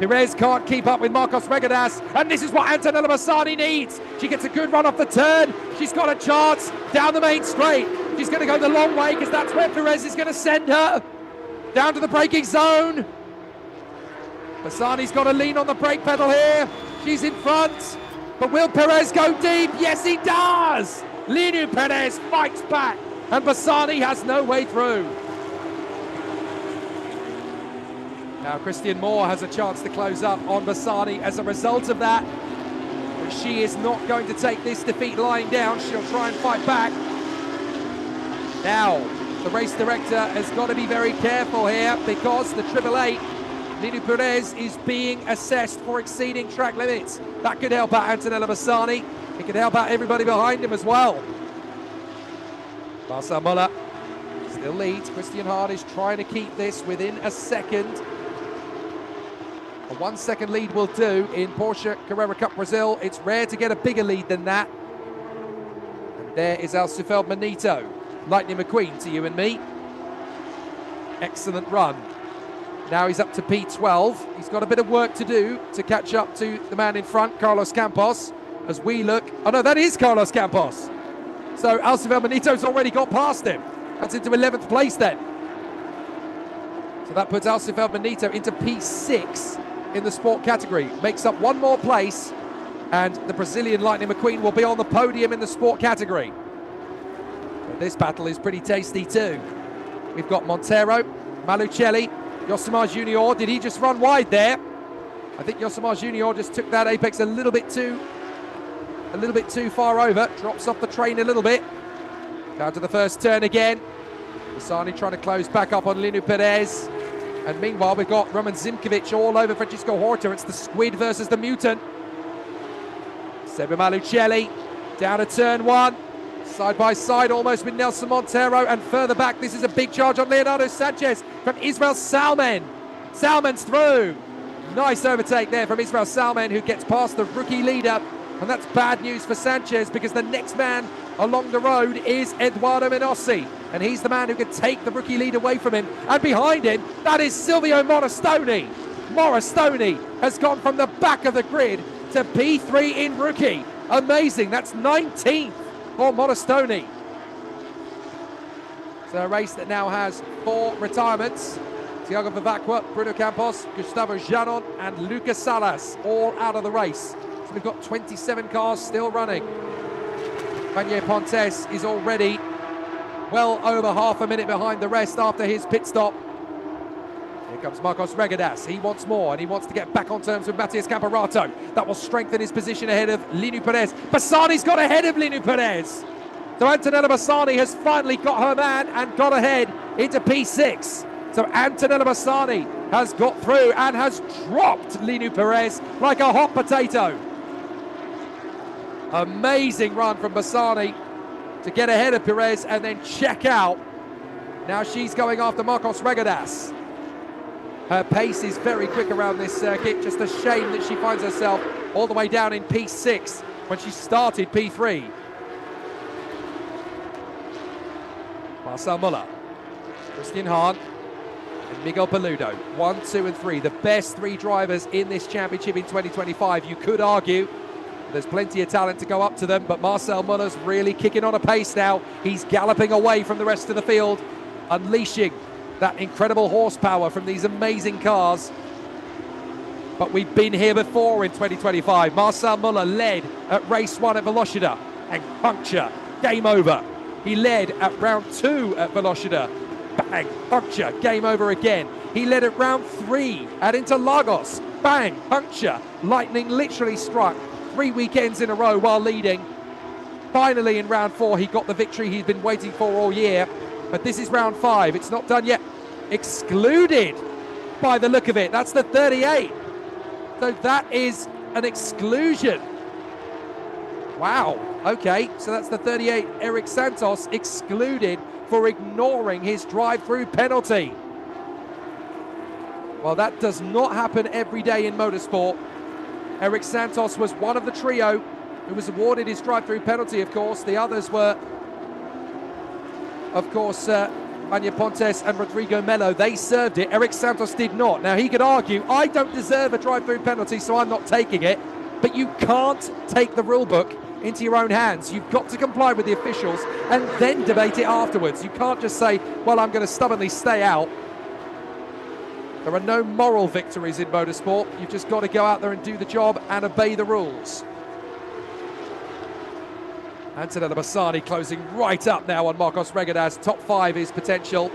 [SPEAKER 1] Perez can't keep up with Marcos Regadas, and this is what Antonella Bassani needs. She gets a good run off the turn. She's got a chance down the main straight. She's going to go the long way because that's where Perez is going to send her. Down to the braking zone. Bassani's got to lean on the brake pedal here. She's in front. But will Perez go deep? Yes, he does. Linu Perez fights back, and Bassani has no way through. Now Christian Moore has a chance to close up on Bassani as a result of that. But she is not going to take this defeat lying down. She'll try and fight back. Now, the race director has got to be very careful here because the 888, Linu Perez, is being assessed for exceeding track limits. That could help out Antonella Bassani. It could help out everybody behind him as well. Marcel Muller still leads. Christian Hahn is trying to keep this within a second. A 1 second lead will do in Porsche Carrera Cup Brasil. It's rare to get a bigger lead than that. And there is Alci Feldman-Nito. Lightning McQueen to you and me. Excellent run. Now he's up to P12. He's got a bit of work to do to catch up to the man in front, Carlos Campos. as we look. Oh no, that is Carlos Campos. So Alcivel Benito's already got past him. That's into 11th place then. So that puts Alcivel Benito into P6 in the sport category. Makes up one more place, and the Brazilian Lightning McQueen will be on the podium in the sport category. But this battle is pretty tasty too. We've got Monteiro, Malucelli, Yosimar Junior. Did he just run wide there? I think Yosimar Junior just took that apex a little bit too far over. Drops off the train a little bit. Down to the first turn again. Bassani trying to close back up on Linu Perez. And meanwhile, we've got Roman Zimkovic all over Francisco Horta. It's the Squid versus the Mutant. Sebe Malucelli down to turn one. Side by side almost with Nelson Monteiro. And further back, this is a big charge on Leonardo Sanchez from Israel Salman. Salman's through. Nice overtake there from Israel Salman, who gets past the rookie leader. And that's bad news for Sanchez, because the next man along the road is Eduardo Menossi. And he's the man who can take the rookie lead away from him. And behind him, that is Silvio Morastoni. Morastoni has gone from the back of the grid to P3 in rookie. Amazing, that's 19th for Morastoni. So a race that now has 4 retirements. Thiago Vivacqua, Bruno Campos, Gustavo Janon and Lucas Salas all out of the race. So we've got 27 cars still running. Vanier Pontes is already well over half a minute behind the rest after his pit stop. Here comes Marcos Regadas. He wants more, and he wants to get back on terms with Matias Camparato. That will strengthen his position ahead of Linu Perez. Bassani's got ahead of Linu Perez. So Antonella Bassani has finally got her man and got ahead into P6. So Antonella Bassani has got through and has dropped Linu Perez like a hot potato. Amazing run from Bassani to get ahead of Perez and then check out. Now she's going after Marcos Regadas. Her pace is very quick around this circuit. Just a shame that she finds herself all the way down in P6 when she started P3. Marcel Muller, Christian Hahn, and Miguel Peludo. 1, 2 and 3. The best 3 drivers in this championship in 2025. You could argue there's plenty of talent to go up to them, but Marcel Muller's really kicking on a pace now. He's galloping away from the rest of the field, unleashing that incredible horsepower from these amazing cars. But we've been here before in 2025. Marcel Muller led at race 1 at Velocita and puncture, game over. He led at round 2 at Velocita, bang, puncture, game over again. He led at round 3 at Interlagos, bang, puncture. Lightning literally struck 3 weekends in a row while leading. Finally in round 4 he got the victory he's been waiting for all year. But this is round 5, it's not done yet. Excluded by the look of it, that's the 38. So that is an exclusion. Wow, okay, so that's the 38, Eric Santos, excluded for ignoring his drive-through penalty. Well, that does not happen every day in motorsport. Eric Santos was one of the trio who was awarded his drive-through penalty, of course. The others were, of course, Vanier Pontes and Rodrigo Melo. They served it. Eric Santos did not. Now, he could argue, I don't deserve a drive-through penalty, so I'm not taking it. But you can't take the rule book into your own hands. You've got to comply with the officials and then debate it afterwards. You can't just say, well, I'm going to stubbornly stay out. There are no moral victories in motorsport. You've just got to go out there and do the job and obey the rules. Antonella Bassani closing right up now on Marcos Regadas. Top 5 is potential.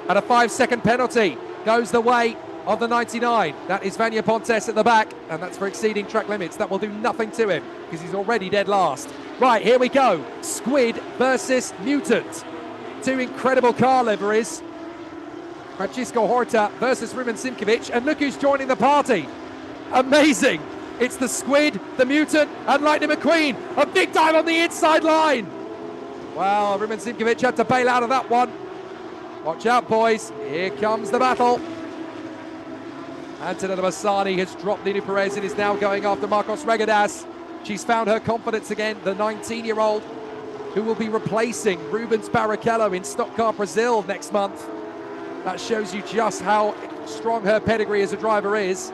[SPEAKER 1] And a 5-second penalty goes the way of the 99. That is Vanier Pontes at the back, and that's for exceeding track limits. That will do nothing to him because he's already dead last. Right, here we go. Squid versus Mutant. 2 incredible car liveries. Francisco Horta versus Ruben Simkovic, and look who's joining the party. Amazing. It's the Squid, the Mutant, and Lightning McQueen. A big dive on the inside line. Wow, Ruben Simkovic had to bail out of that one. Watch out, boys. Here comes the battle. Antonella Bassani has dropped Linu Perez and is now going after Marcos Regadas. She's found her confidence again, the 19-year-old who will be replacing Rubens Barrichello in Stock Car Brazil next month. That shows you just how strong her pedigree as a driver is.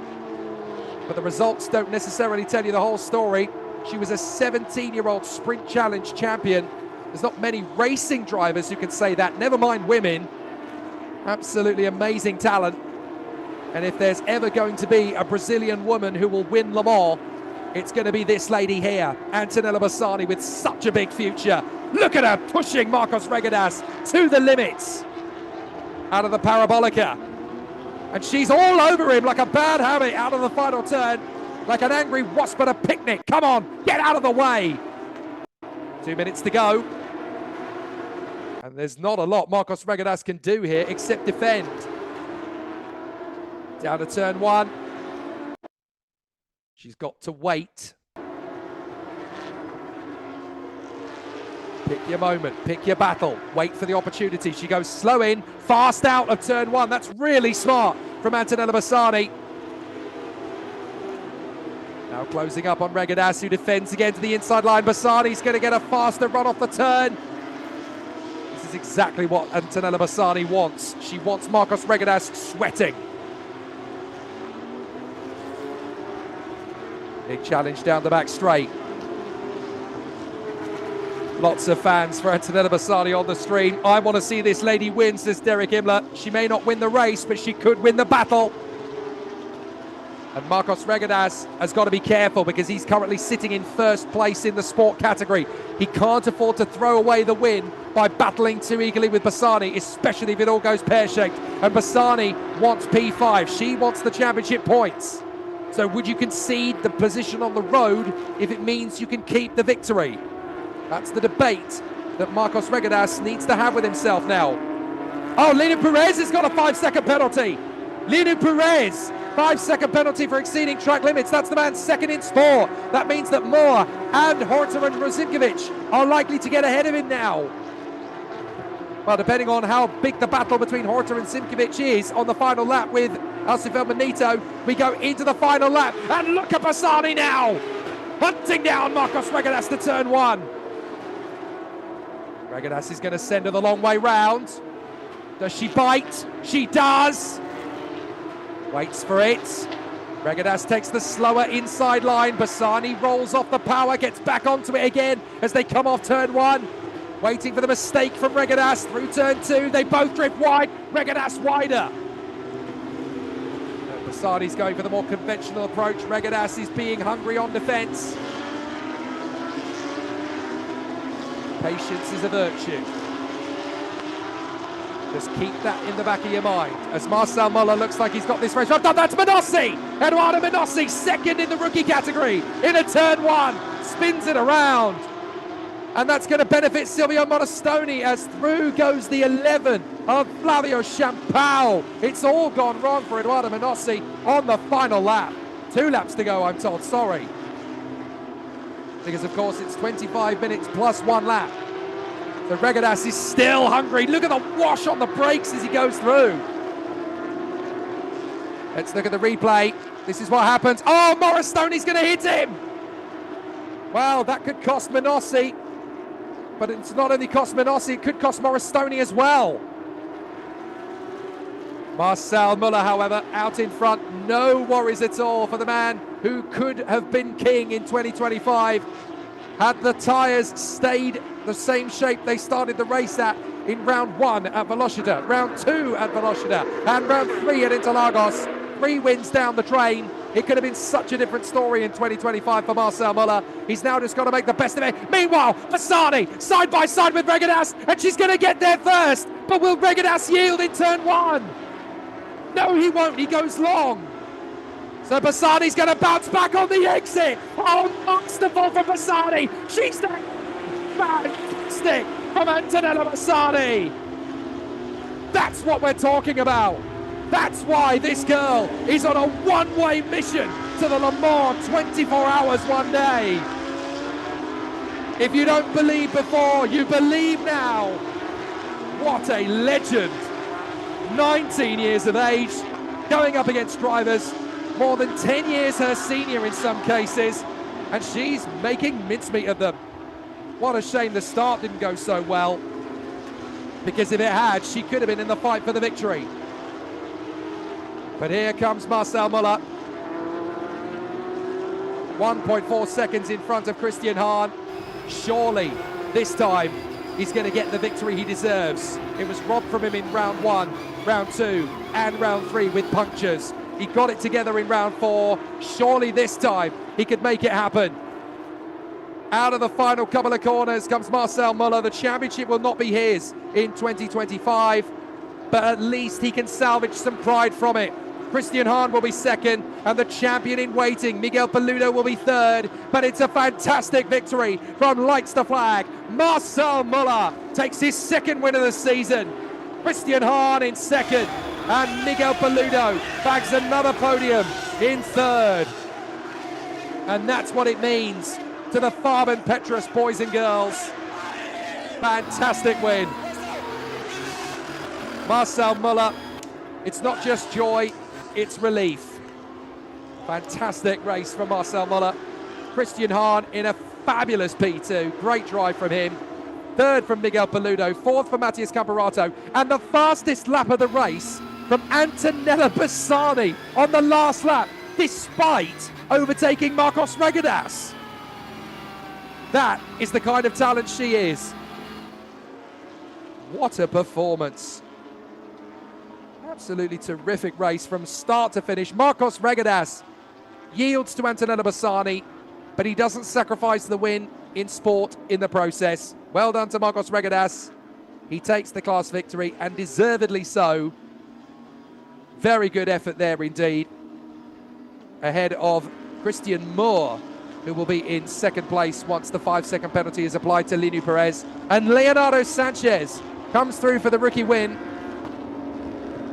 [SPEAKER 1] But the results don't necessarily tell you the whole story. She was a 17-year-old sprint challenge champion. There's not many racing drivers who can say that, never mind women. Absolutely amazing talent. And if there's ever going to be a Brazilian woman who will win Le Mans, it's going to be this lady here, Antonella Bassani, with such a big future. Look at her pushing Marcos Regadas to the limits out of the Parabolica. And she's all over him like a bad habit out of the final turn, like an angry wasp at a picnic. Come on, get out of the way. 2 minutes to go. And there's not a lot Marcos Regadas can do here except defend. Down to turn 1. She's got to wait. Pick your moment, pick your battle, wait for the opportunity. She goes slow in, fast out of turn 1. That's really smart from Antonella Bassani. Now closing up on Regadas, who defends again to the inside line. Bassani's going to get a faster run off the turn. This is exactly what Antonella Bassani wants. She wants Marcos Regadas sweating. Big challenge down the back straight. Lots of fans for Antonella Bassani on the stream. I want to see this lady win, says Derek Imler. She may not win the race, but she could win the battle. And Marcos Regadas has got to be careful because he's currently sitting in first place in the sport category. He can't afford to throw away the win by battling too eagerly with Bassani, especially if it all goes pear-shaped. And Bassani wants P5. She wants the championship points. So would you concede the position on the road if it means you can keep the victory? That's the debate that Marcos Regadas needs to have with himself now. Oh, Lino Perez has got a 5-second penalty. Lino Perez, 5-second penalty for exceeding track limits. That's the man second in sport. That means that Moore and Horter and Rosinkovic are likely to get ahead of him now. Well, depending on how big the battle between Horter and Simkovic is on the final lap with Alcifel Benito, we go into the final lap. And look at Bassani now, hunting down Marcos Regadas to turn 1. Regadas is going to send her the long way round. Does she bite? She does. Waits for it. Regadas takes the slower inside line. Bassani rolls off the power, gets back onto it again as they come off turn 1. Waiting for the mistake from Regadas through turn 2. They both drift wide. Regadas wider. Bassani's going for the more conventional approach. Regadas is being hungry on defence. Patience is a virtue. Just keep that in the back of your mind. As Marcel Muller looks like he's got this race. That's Menossi! Eduardo Menossi, second in the rookie category in a turn 1. Spins it around. And that's going to benefit Silvio Monostoni as through goes the 11 of Flavio Champao. It's all gone wrong for Eduardo Menossi on the final lap. 2 laps to go, I'm told, sorry. Because, of course, it's 25 minutes plus 1 lap. So Regadas is still hungry. Look at the wash on the brakes as he goes through. Let's look at the replay. This is what happens. Oh, Moristoni's going to hit him. Well, that could cost Menossi. But it's not only cost Menossi, it could cost Moristoni as well. Marcel Muller, however, out in front. No worries at all for the man who could have been king in 2025 had the tyres stayed the same shape they started the race at in round 1 at Velocita, round 2 at Velocita, and round 3 at Interlagos. 3 wins down the drain. It could have been such a different story in 2025 for Marcel Muller. He's now just got to make the best of it. Meanwhile, Bassani side by side with Regadas, and she's going to get there first. But will Regadas yield in turn 1? No, he won't. He goes long. So Bassani's going to bounce back on the exit. Oh, masterful from Bassani. She's there. Fantastic from Antonella Bassani. That's what we're talking about. That's why this girl is on a one-way mission to the Le Mans 24 hours, 1 day. If you don't believe before, you believe now. What a legend. 19 years of age, going up against drivers more than 10 years her senior in some cases, and she's making mincemeat of them. What a shame the start didn't go so well, because if it had, she could have been in the fight for the victory. But here comes Marcel Muller. 1.4 seconds in front of Christian Hahn. Surely, this time, he's going to get the victory he deserves. It was robbed from him in round 1, round 2, and round 3 with punctures. He got it together in round 4. Surely this time, he could make it happen. Out of the final couple of corners comes Marcel Müller. The championship will not be his in 2025, but at least he can salvage some pride from it. Christian Hahn will be second, and the champion in waiting, Miguel Paludo, will be third. But it's a fantastic victory from Lights the Flag. Marcel Müller takes his second win of the season. Christian Hahn in second, and Miguel Paludo bags another podium in third. And that's what it means to the Farben Petrus boys and girls. Fantastic win. Marcel Müller, it's not just joy, it's relief. Fantastic race from Marcel Müller. Christian Hahn in a fabulous P2. Great drive from him. Third from Miguel Paludo. Fourth from Matthias Camperato. And the fastest lap of the race from Antonella Bassani on the last lap, despite overtaking Marcos Regadas. That is the kind of talent she is. What a performance. Absolutely terrific race from start to finish. Marcos Regadas yields to Antonella Bassani, but he doesn't sacrifice the win in sport in the process. Well done to Marcos Regadas. He takes the class victory, and deservedly so. Very good effort there indeed. Ahead of Christian Moore, who will be in second place once the 5-second penalty is applied to Linu Perez. And Leonardo Sanchez comes through for the rookie win,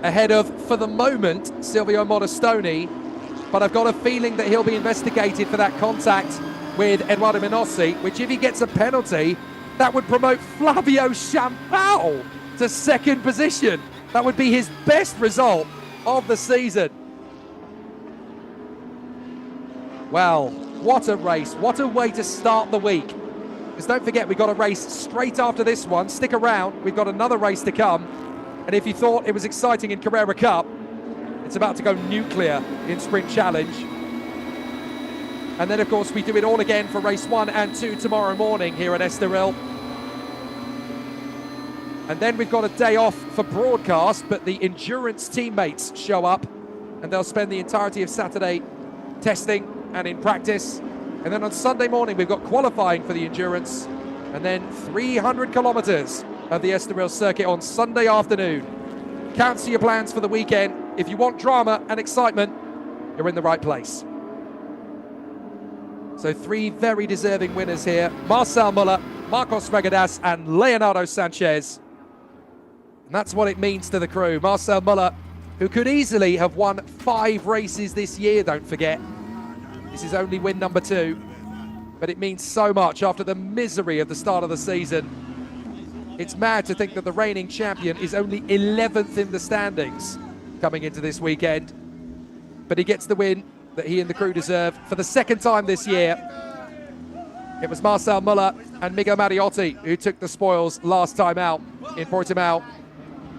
[SPEAKER 1] ahead of, for the moment, Silvio Modestoni. But I've got a feeling that he'll be investigated for that contact with Eduardo Minossi, which, if he gets a penalty, that would promote Flavio Champao to second position. That would be his best result of the season. Well, what a race. What a way to start the week. Because don't forget, we've got a race straight after this one. Stick around. We've got another race to come. And if you thought it was exciting in Carrera Cup, it's about to go nuclear in Sprint Challenge. And then, of course, we do it all again for race 1 and 2 tomorrow morning here at Estoril. And then we've got a day off for broadcast, but the endurance teammates show up, and they'll spend the entirety of Saturday testing and in practice. And then on Sunday morning, we've got qualifying for the endurance, and then 300 kilometers of the Estoril circuit on Sunday afternoon. Cancel your plans for the weekend. If you want drama and excitement, you're in the right place. So 3 very deserving winners here. Marcel Müller, Marcos Regadas, and Leonardo Sanchez. And that's what it means to the crew. Marcel Müller, who could easily have won 5 races this year, don't forget. This is only win number 2. But it means so much after the misery of the start of the season. It's mad to think that the reigning champion is only 11th in the standings coming into this weekend. But he gets the win that he and the crew deserve for the second time this year. It was Marcel Müller and Miguel Mariotti who took the spoils last time out in Portimao.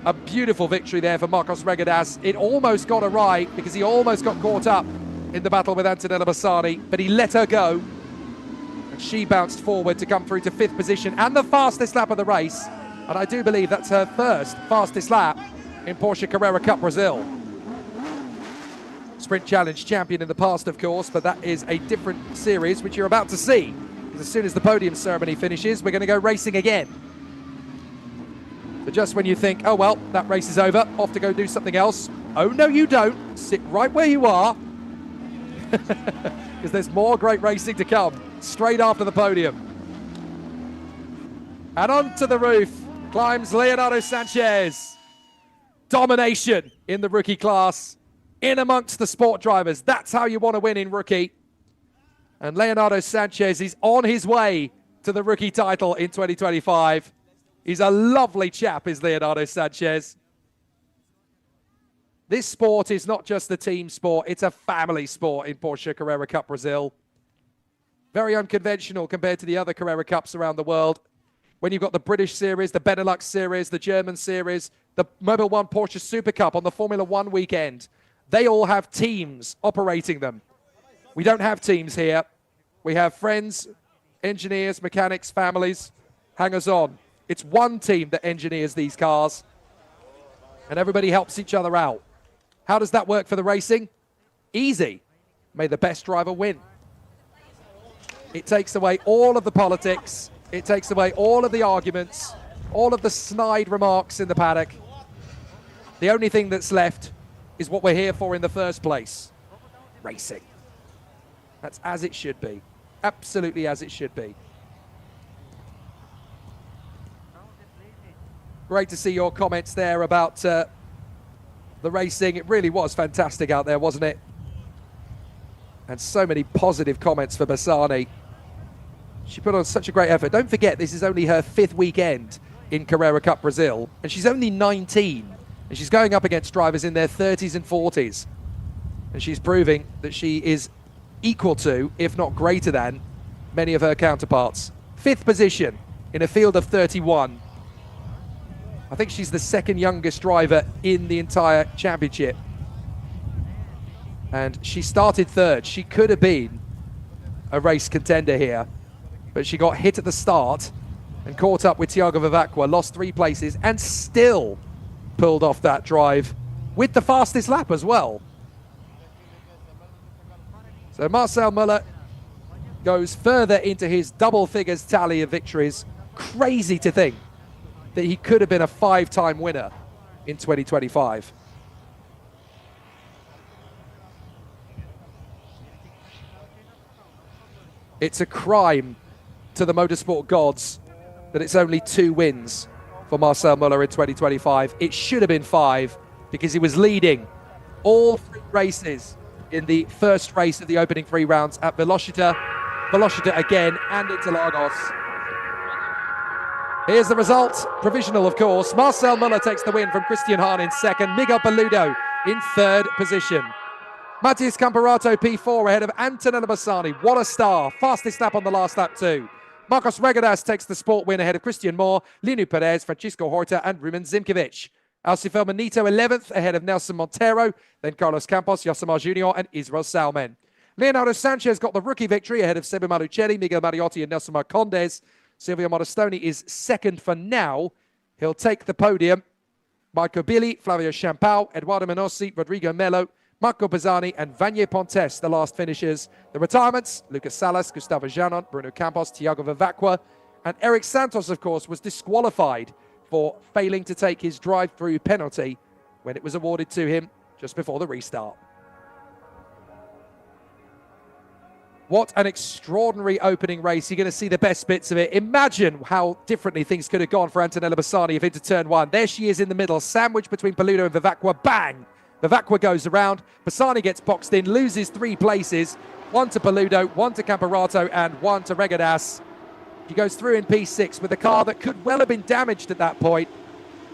[SPEAKER 1] A beautiful victory there for Marcos Regadas. It almost got a right because he almost got caught up in the battle with Antonella Bassani, but he let her go. And she bounced forward to come through to 5th position and the fastest lap of the race. And I do believe that's her first fastest lap in Porsche Carrera Cup Brasil. Sprint Challenge champion in the past, of course, but that is a different series, which you're about to see. Because as soon as the podium ceremony finishes, we're going to go racing again. But just when you think, oh, well, that race is over, off to go do something else. Oh, no, you don't. Sit right where you are. Because there's more great racing to come straight after the podium. And onto the roof climbs Leonardo Sanchez. Domination in the rookie class, in amongst the sport drivers. That's how you want to win in rookie. And Leonardo Sanchez is on his way to the rookie title in 2025. He's a lovely chap, is Leonardo Sanchez. This sport is not just a team sport, it's a family sport in Porsche Carrera Cup Brasil. Very unconventional compared to the other Carrera Cups around the world. When you've got the British Series, the Benelux Series, the German Series, the Mobil 1 Porsche Super Cup on the Formula 1 weekend, they all have teams operating them. We don't have teams here. We have friends, engineers, mechanics, families, hangers-on. It's one team that engineers these cars, and everybody helps each other out. How does that work for the racing? Easy. May the best driver win. It takes away all of the politics. It takes away all of the arguments, all of the snide remarks in the paddock. The only thing that's left is what we're here for in the first place. Racing. That's as it should be. Absolutely as it should be. Great to see your comments there about the racing. It really was fantastic out there, wasn't it? And so many positive comments for Bassani. She put on such a great effort. Don't forget, this is only her 5th weekend in Carrera Cup Brazil, and she's only 19, and she's going up against drivers in their 30s and 40s. And she's proving that she is equal to, if not greater than, many of her counterparts. 5th position in a field of 31. I think she's the 2nd youngest driver in the entire championship. And she started 3rd. She could have been a race contender here, but she got hit at the start and caught up with Thiago Vivacqua, lost 3 places, and still pulled off that drive with the fastest lap as well. So Marcel Müller goes further into his double figures tally of victories. Crazy to think that he could have been a 5-time winner in 2025. It's a crime to the motorsport gods that it's only 2 wins for Marcel Müller in 2025. It should have been 5 because he was leading all 3 races in the first race of the opening 3 rounds at Velocita again, and Interlagos. Here's the result, provisional of course. Marcel Müller takes the win from Christian Hahn in 2nd, Miguel Paludo in 3rd position. Matías Camperato P4 ahead of Antonella Bassani. What a star, fastest lap on the last lap too. Marcos Regadas takes the sport win ahead of Christian Moore, Linu Perez, Francisco Horta and Ruben Zimkovic. Alcifel Manito 11th ahead of Nelson Montero, then Carlos Campos, Yosemar Jr. and Israel Salmen. Leonardo Sanchez got the rookie victory ahead of Sebe Malucelli, Miguel Mariotti and Nelson Marcondes. Silvio Modestoni is 2nd for now. He'll take the podium. Marco Billi, Flavio Champau, Eduardo Menossi, Rodrigo Melo, Marco Bazzani and Vanier Pontes, the last finishers. The retirements, Lucas Salas, Gustavo Janon, Bruno Campos, Thiago Vivacqua, and Eric Santos, of course, was disqualified for failing to take his drive-through penalty when it was awarded to him just before the restart. What an extraordinary opening race. You're going to see the best bits of it. Imagine how differently things could have gone for Antonella Bassani if into turn 1. There she is in the middle, sandwiched between Paludo and Vivacqua. Bang! Vivacqua goes around. Bassani gets boxed in, loses 3 places. 1 to Paludo, 1 to Camperato, and 1 to Regadas. She goes through in P6 with a car that could well have been damaged at that point,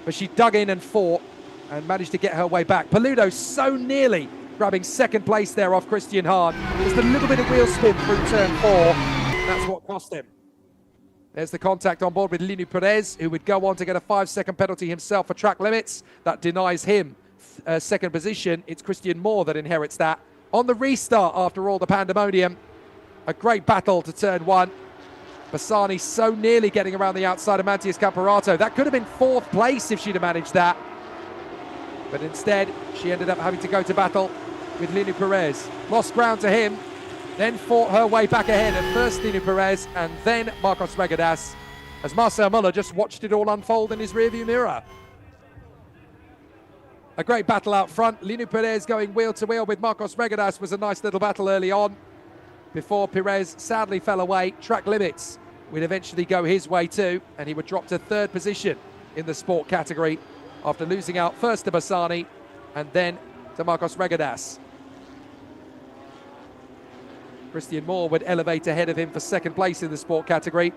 [SPEAKER 1] but she dug in and fought and managed to get her way back. Paludo so nearly grabbing 2nd place there off Christian Hahn. Just a little bit of wheel spin through turn 4. That's what cost him. There's the contact on board with Linu Perez, who would go on to get a 5-second penalty himself for track limits. That denies him 2nd position. It's Christian Moore that inherits that. On the restart, after all the pandemonium, a great battle to turn 1. Bassani so nearly getting around the outside of Matías Camperato. That could have been 4th place if she'd have managed that. But instead, she ended up having to go to battle with Linu Perez. Lost ground to him, then fought her way back ahead at first Linu Perez and then Marcos Regadas, as Marcel Müller just watched it all unfold in his rearview mirror. A great battle out front. Linu Perez going wheel to wheel with Marcos Regadas was a nice little battle early on before Perez sadly fell away. Track limits would eventually go his way too, and he would drop to 3rd position in the sport category after losing out first to Bassani and then to Marcos Regadas. Christian Moore would elevate ahead of him for 2nd place in the sport category.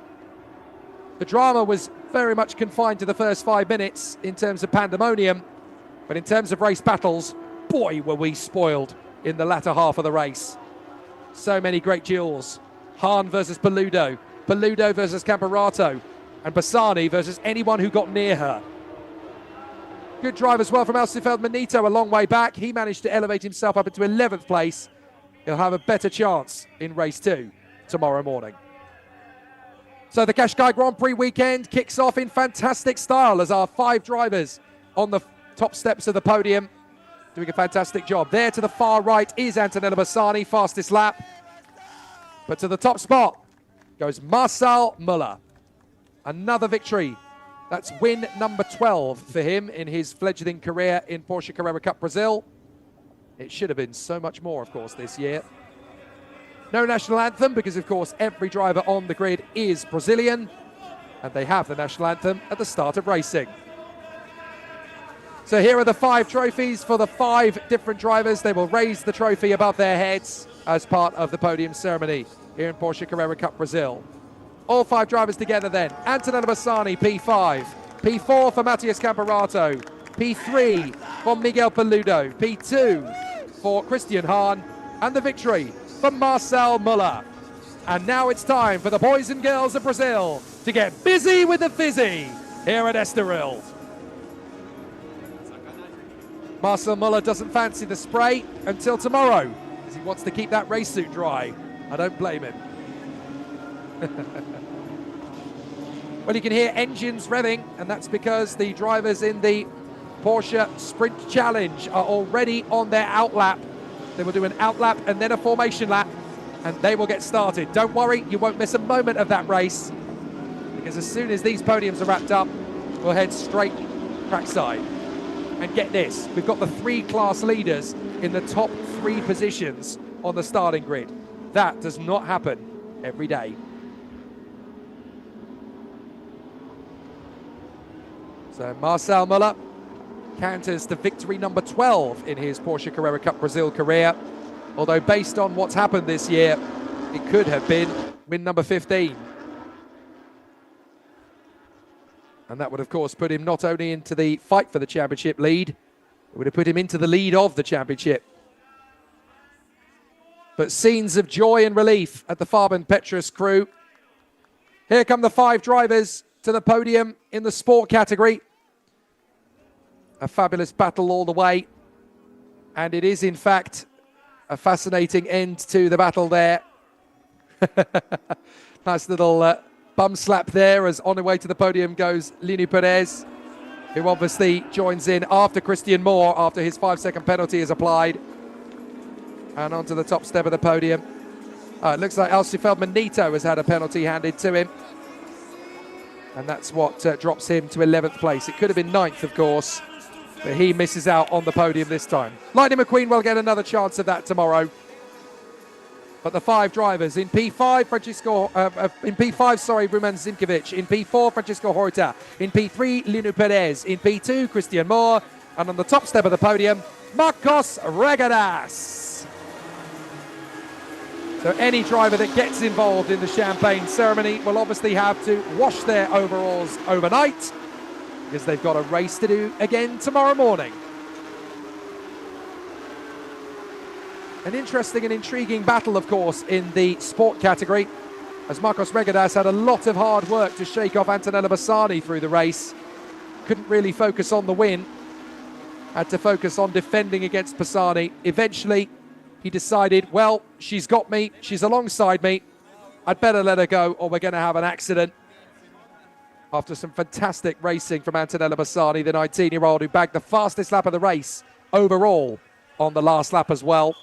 [SPEAKER 1] The drama was very much confined to the first 5 minutes in terms of pandemonium, but in terms of race battles, boy, were we spoiled in the latter half of the race. So many great duels. Hahn versus Paludo, Paludo versus Camperato, and Bassani versus anyone who got near her. Good drive as well from Alcifel Manito a long way back. He managed to elevate himself up into 11th place. He'll have a better chance in race 2. tomorrow morning. So the Qashqai Grand Prix weekend kicks off in fantastic style as our 5 drivers on the top steps of the podium doing a fantastic job. There to the far right is Antonella Bassani, fastest lap. But to the top spot goes Marcel Müller. Another victory. That's win number 12 for him in his fledgling career in Porsche Carrera Cup Brasil. It should have been so much more, of course, this year. No national anthem because, of course, every driver on the grid is Brazilian. And they have the national anthem at the start of racing. So here are the 5 trophies for the 5 different drivers. They will raise the trophy above their heads as part of the podium ceremony here in Porsche Carrera Cup Brasil. All 5 drivers together then. Antonella Bassani, P5. P4 for Matias Camperato. P3 for Miguel Peludo. P2 for Christian Hahn. And the victory for Marcel Müller. And now it's time for the boys and girls of Brazil to get busy with the fizzy here at Estoril. Marcel Müller doesn't fancy the spray until tomorrow, because he wants to keep that race suit dry. I don't blame him. Well, you can hear engines revving, and that's because the drivers in the Porsche Sprint Challenge are already on their outlap. They will do an outlap and then a formation lap, and they will get started. Don't worry, you won't miss a moment of that race, because as soon as these podiums are wrapped up, we'll head straight trackside. And get this, we've got the 3 class leaders in the top 3 positions on the starting grid. That does not happen every day. So Marcel Müller counters to victory number 12 in his Porsche Carrera Cup Brasil career. Although based on what's happened this year, it could have been win number 15. And that would, of course, put him not only into the fight for the championship lead, it would have put him into the lead of the championship. But scenes of joy and relief at the Fabian Petrus crew. Here come the 5 drivers to the podium in the sport category. A fabulous battle all the way. And it is, in fact, a fascinating end to the battle there. Nice little bum slap there as on the way to the podium goes Lini Perez, who obviously joins in after Christian Moore after his 5-second penalty is applied. And onto the top step of the podium. It looks like Alcy Feldman-Nito has had a penalty handed to him. And that's what drops him to 11th place. It could have been 9th, of course, but he misses out on the podium this time. Lightning McQueen will get another chance of that tomorrow. But the 5 drivers in P5, Roman Zimkovic. In P4, Francisco Horta. In P3, Lino Perez. In P2, Christian Moore. And on the top step of the podium, Marcos Regadas. So any driver that gets involved in the champagne ceremony will obviously have to wash their overalls overnight, because they've got a race to do again tomorrow morning. An interesting and intriguing battle, of course, in the sport category, as Marcos Regadas had a lot of hard work to shake off Antonella Bassani through the race. Couldn't really focus on the win. Had to focus on defending against Bassani. Eventually, he decided, well, she's got me, she's alongside me. I'd better let her go or we're going to have an accident. After some fantastic racing from Antonella Bassani, the 19-year-old who bagged the fastest lap of the race overall on the last lap as well.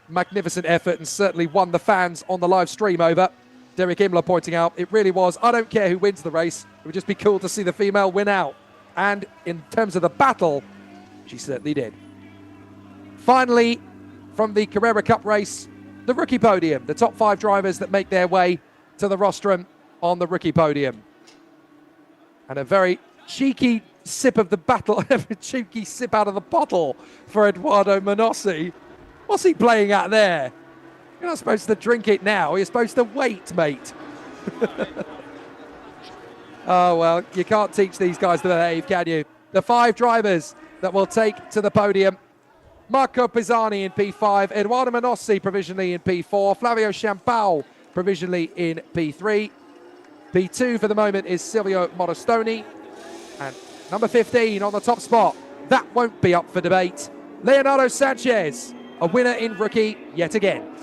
[SPEAKER 1] Magnificent effort and certainly won the fans on the live stream over. Derek Imler pointing out, it really was, I don't care who wins the race, it would just be cool to see the female win out. And in terms of the battle, she certainly did. Finally, from the Carrera Cup race, the rookie podium, the top 5 drivers that make their way to the rostrum on the rookie podium. And a very cheeky sip of the battle, a cheeky sip out of the bottle for Eduardo Manossi. What's he playing at there? You're not supposed to drink it now. You're supposed to wait, mate. Oh, well, you can't teach these guys to behave, can you? The 5 drivers that will take to the podium. Marco Pisani in P5. Eduardo Manossi provisionally in P4. Flavio Champau provisionally in P3. P2 for the moment is Silvio Morostoni. And number 15 on the top spot. That won't be up for debate. Leonardo Sanchez, a winner in rookie yet again.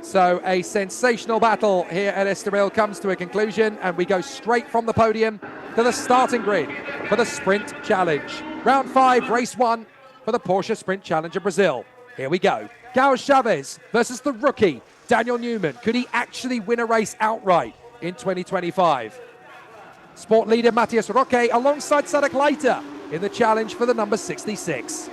[SPEAKER 1] So a sensational battle here at Estoril comes to a conclusion, and we go straight from the podium to the starting grid for the Sprint Challenge. Round 5, race 1 for the Porsche Sprint Challenge of Brazil. Here we go. Carlos Chavez versus the rookie, Daniel Newman. Could he actually win a race outright in 2025? Sport leader Matthias Roque alongside Sadek Leiter in the challenge for the number 66.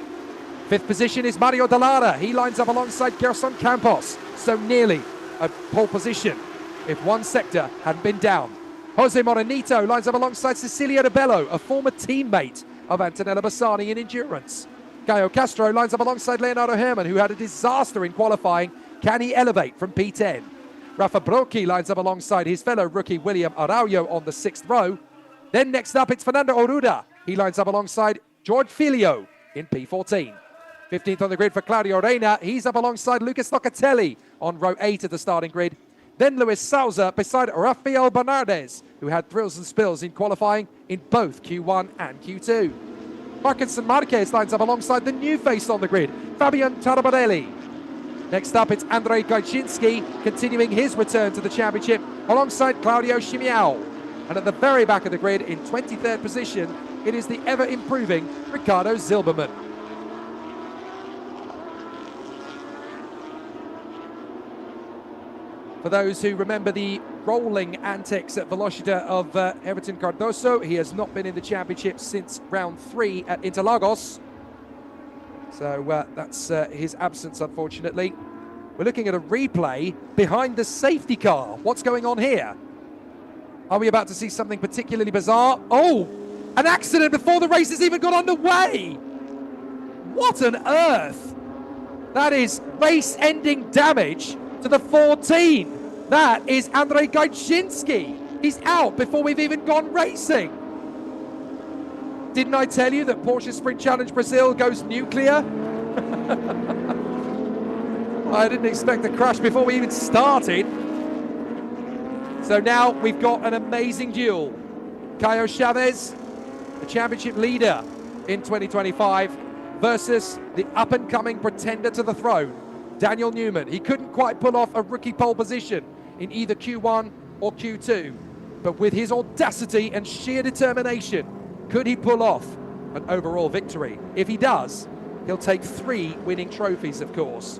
[SPEAKER 1] 5th position is Mario Dallara. He lines up alongside Gerson Campos. So nearly a pole position if one sector hadn't been down. Jose Morenito lines up alongside Cecilia de Bello, a former teammate of Antonella Bassani in endurance. Caio Castro lines up alongside Leonardo Herman, who had a disaster in qualifying. Can he elevate from P10? Rafa Brocchi lines up alongside his fellow rookie William Araujo on the 6th row. Then next up, it's Fernando Oruda. He lines up alongside George Filio in P14. 15th on the grid for Claudio Reina. He's up alongside Lucas Locatelli on row 8 of the starting grid. Then Luis Souza beside Rafael Bernardes, who had thrills and spills in qualifying in both Q1 and Q2. Marcinson Marquez lines up alongside the new face on the grid, Fabian Tarabarelli. Next up, it's Andrei Gajinski, continuing his return to the championship alongside Claudio Chimiao. And at the very back of the grid, in 23rd position, it is the ever-improving Ricardo Zilberman. For those who remember the rolling antics at Velocita of Everton Cardoso, he has not been in the championship since round 3 at Interlagos. So that's his absence, unfortunately. We're looking at a replay behind the safety car. What's going on here? Are we about to see something particularly bizarre? Oh, an accident before the race has even got underway. What on earth? That is race-ending damage to the 14. That is Andrei Gajinski. He's out before we've even gone racing. Didn't I tell you that Porsche Sprint Challenge Brazil goes nuclear? I didn't expect the crash before we even started. So now we've got an amazing duel. Caio Chavez, the championship leader in 2025, versus the up-and-coming pretender to the throne, Daniel Newman. He couldn't quite pull off a rookie pole position in either Q1 or Q2, but with his audacity and sheer determination, could he pull off an overall victory? If he does, he'll take 3 winning trophies, of course.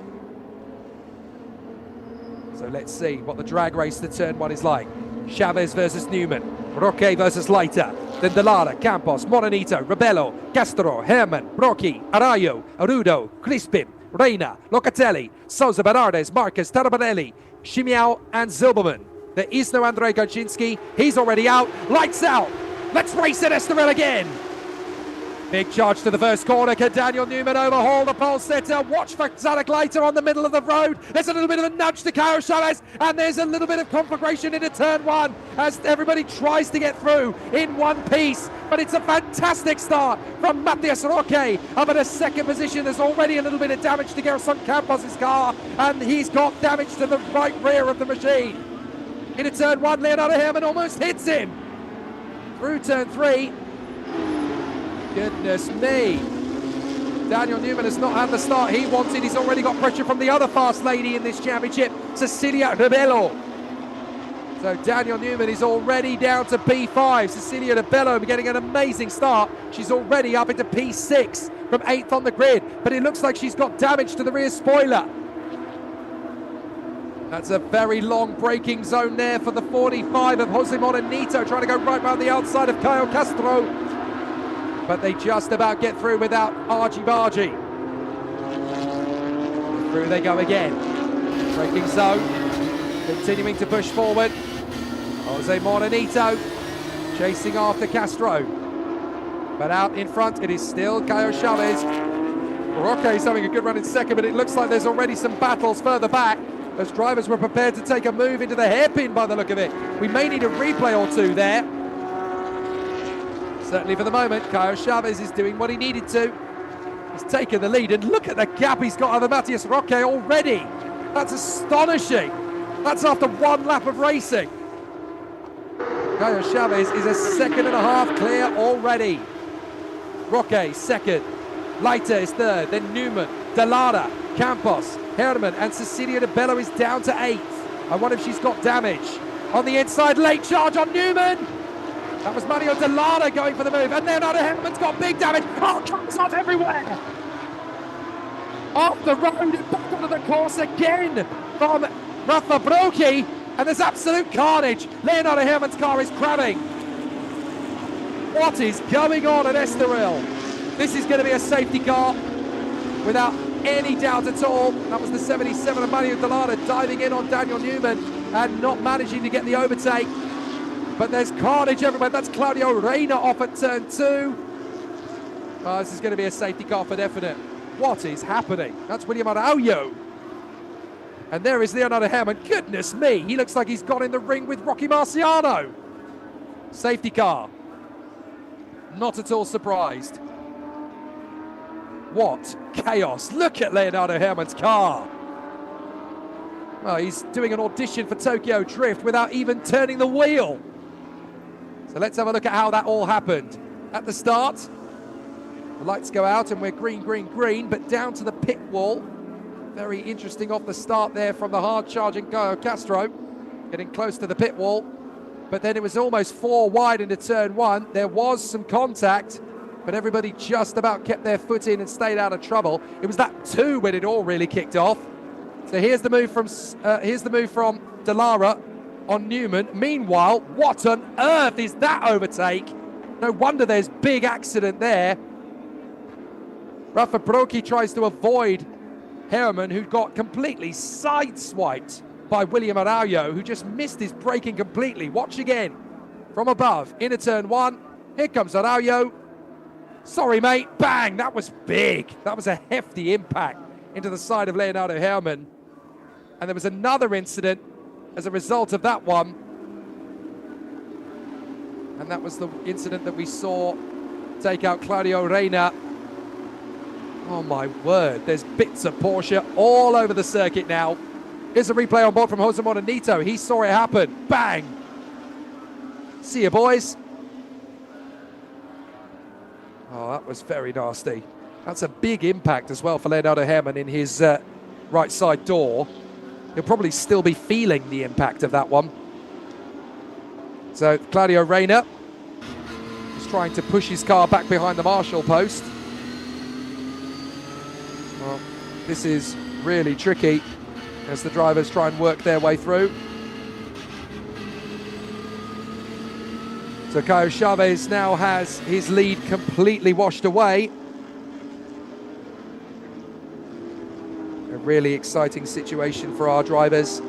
[SPEAKER 1] So let's see what the drag race to turn 1 is like. Chavez versus Newman, Roque versus Leiter, then Dallara, Campos, Morenito, Rebello, Castro, Herman, Brocchi, Araujo, Arudo, Crispin, Reina, Locatelli, Souza, Bernardes, Marquez, Tarabarelli, Chimiao, and Zilberman. There is no Andrei Gajinski. He's already out. Lights out. Let's race at Estoril again. Big charge to the first corner. Can Daniel Newman overhaul the pole sitter? Watch for Sadek Leiter on the middle of the road. There's a little bit of a nudge to Caio Chavez, and there's a little bit of conflagration into turn 1 as everybody tries to get through in one piece. But it's a fantastic start from Matthias Roque. Up at a 2nd position, there's already a little bit of damage to Gerson Campos' car, and he's got damage to the right rear of the machine. Into turn 1, Leonardo Herman almost hits him. Through turn 3. Goodness me. Daniel Newman has not had the start he wanted. He's already got pressure from the other fast lady in this championship, Cecilia Rebello. So Daniel Newman is already down to P5. Cecilia de Bello getting an amazing start. She's already up into P6 from 8th on the grid, but it looks like she's got damage to the rear spoiler. That's a very long braking zone there for the 45 of Jose Morenito, trying to go right round the outside of Caio Castro. But they just about get through without argy-bargy. Through they go again. Braking zone, continuing to push forward. Jose Morenito chasing after Castro. But out in front, it is still Caio Chavez. Roque is having a good run in 2nd, but it looks like there's already some battles further back. Those drivers were prepared to take a move into the hairpin by the look of it. We may need a replay or two there. Certainly for the moment, Caio Chavez is doing what he needed to. He's taken the lead, and look at the gap he's got over Matthias Roque already. That's astonishing. That's after 1 lap of racing. Caio Chavez is a 2.5 seconds clear already. Roque 2nd. Leiter is third, then Newman, Dallara, Campos, Herman, and Cecilia de Bello is down to 8th. I wonder if she's got damage. On the inside, late charge on Newman. That was Mario Dallara going for the move, and Leonardo Herman's got big damage. Oh, comes off everywhere. Off the road and back onto the course again from Rafa Brocchi, and there's absolute carnage. Leonardo Herman's car is crabbing. What is going on at Estoril? This is going to be a safety car without any doubt at all. That was the 77 of Mario Dallara diving in on Daniel Newman and not managing to get the overtake. But there's carnage everywhere. That's Claudio Reina off at turn 2. Oh, this is going to be a safety car for definite. What is happening? That's William Araujo. And there is Leonardo Herman. Goodness me, he looks like he's gone in the ring with Rocky Marciano. Safety car. Not at all surprised. What chaos. Look at Leonardo Herman's car. Well, he's doing an audition for Tokyo Drift without even turning the wheel. So let's have a look at how that all happened. At the start, the lights go out and we're green, green, green, but down to the pit wall. Very interesting off the start there from the hard-charging Caio Castro, getting close to the pit wall. But then it was almost 4 wide into turn 1. There was some contact, but everybody just about kept their foot in and stayed out of trouble. It was that 2 when it all really kicked off. So here's the move from Dallara on Newman. Meanwhile, what on earth is that overtake? No wonder there's big accident there. Rafa Brocchi tries to avoid Herman, who got completely sideswiped by William Araujo, who just missed his braking completely. Watch again from above, into turn 1. Here comes Araujo. Sorry, mate. Bang! That was big. That was a hefty impact into the side of Leonardo Herman. And there was another incident as a result of that one. And that was the incident that we saw take out Claudio Reina. Oh my word, there's bits of Porsche all over the circuit now. Here's a replay on board from Jose Morenito. He saw it happen. Bang! See you, boys. Oh, that was very nasty. That's a big impact as well for Leonardo Herman in his right side door. He'll probably still be feeling the impact of that one. So Claudio Reina is trying to push his car back behind the marshal post. Well, this is really tricky as the drivers try and work their way through. So Caio Chavez now has his lead completely washed away. A really exciting situation for our drivers.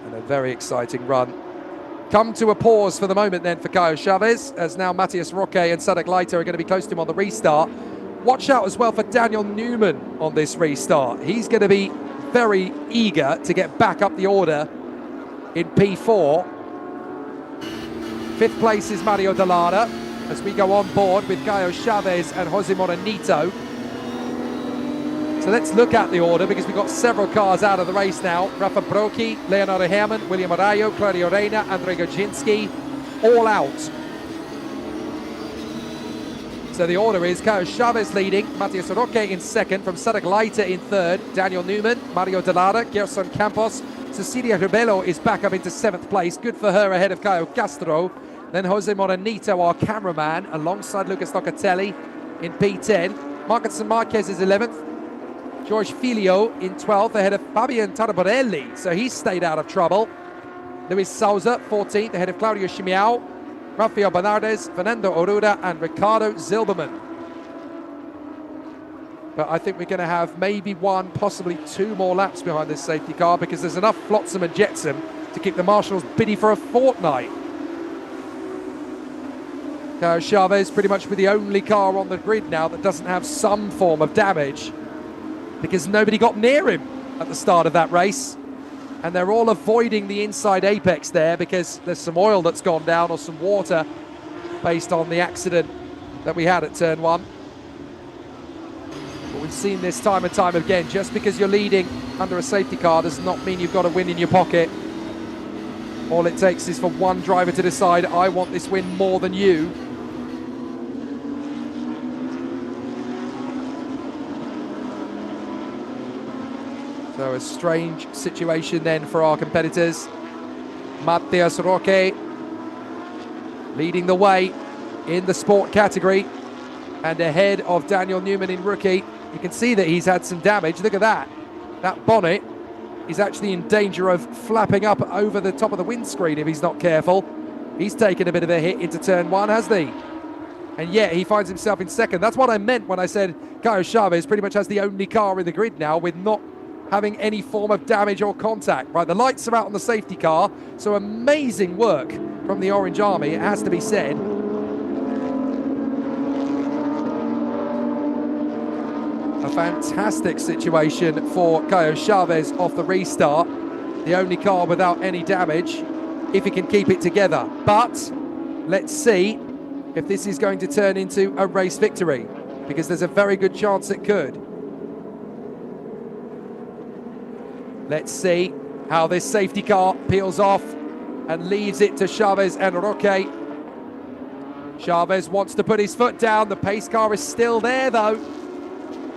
[SPEAKER 1] And a very exciting run. Come to a pause for the moment then for Caio Chavez, as now Matthias Roque and Sadek Leiter are going to be close to him on the restart. Watch out as well for Daniel Newman on this restart. He's going to be very eager to get back up the order in P4. 5th place is Mario Dallara as we go on board with Caio Chavez and Jose Morenito. So let's look at the order because we've got several cars out of the race now. Rafa Brocchi, Leonardo Herman, William Araujo, Claudio Reina, Andrei Gojinski, all out. So the order is Caio Chavez leading, Matthias Roque in 2nd, from Sadek Leiter in 3rd, Daniel Newman, Mario Dallara, Gerson Campos, Cecilia Rebello is back up into 7th place. Good for her ahead of Caio Castro. Then Jose Morenito, our cameraman, alongside Lucas Locatelli in P10. Marcus Marquez is 11th. George Filio in 12th ahead of Fabian Tarborelli. So he's stayed out of trouble. Luis Souza, 14th ahead of Claudio Chimiao, Rafael Bernardes, Fernando Oruda and Ricardo Zilberman. But I think we're going to have maybe 1, possibly 2 more laps behind this safety car because there's enough flotsam and jetsam to keep the marshals busy for a fortnight. Caio Chavez pretty much with the only car on the grid now that doesn't have some form of damage because nobody got near him at the start of that race. And they're all avoiding the inside apex there because there's some oil that's gone down or some water based on the accident that we had at turn 1. But we've seen this time and time again. Just because you're leading under a safety car does not mean you've got a win in your pocket. All it takes is for one driver to decide, I want this win more than you. So a strange situation then for our competitors. Matthias Roque leading the way in the sport category and ahead of Daniel Newman in rookie. You can see that he's had some damage. Look at that. That bonnet is actually in danger of flapping up over the top of the windscreen if he's not careful. He's taken a bit of a hit into turn one, hasn't he? And yet he finds himself in second. That's what I meant when I said Caio Chaves pretty much has the only car in the grid now with not having any form of damage or contact. Right, the lights are out on the safety car, so amazing work from the Orange Army, it has to be said. A fantastic situation for Caio Chaves off the restart. The only car without any damage, if he can keep it together. But let's see if this is going to turn into a race victory, because there's a very good chance it could. Let's see how this safety car peels off and leaves it to Chaves and Roque. Chaves wants to put his foot down. The pace car is still there though.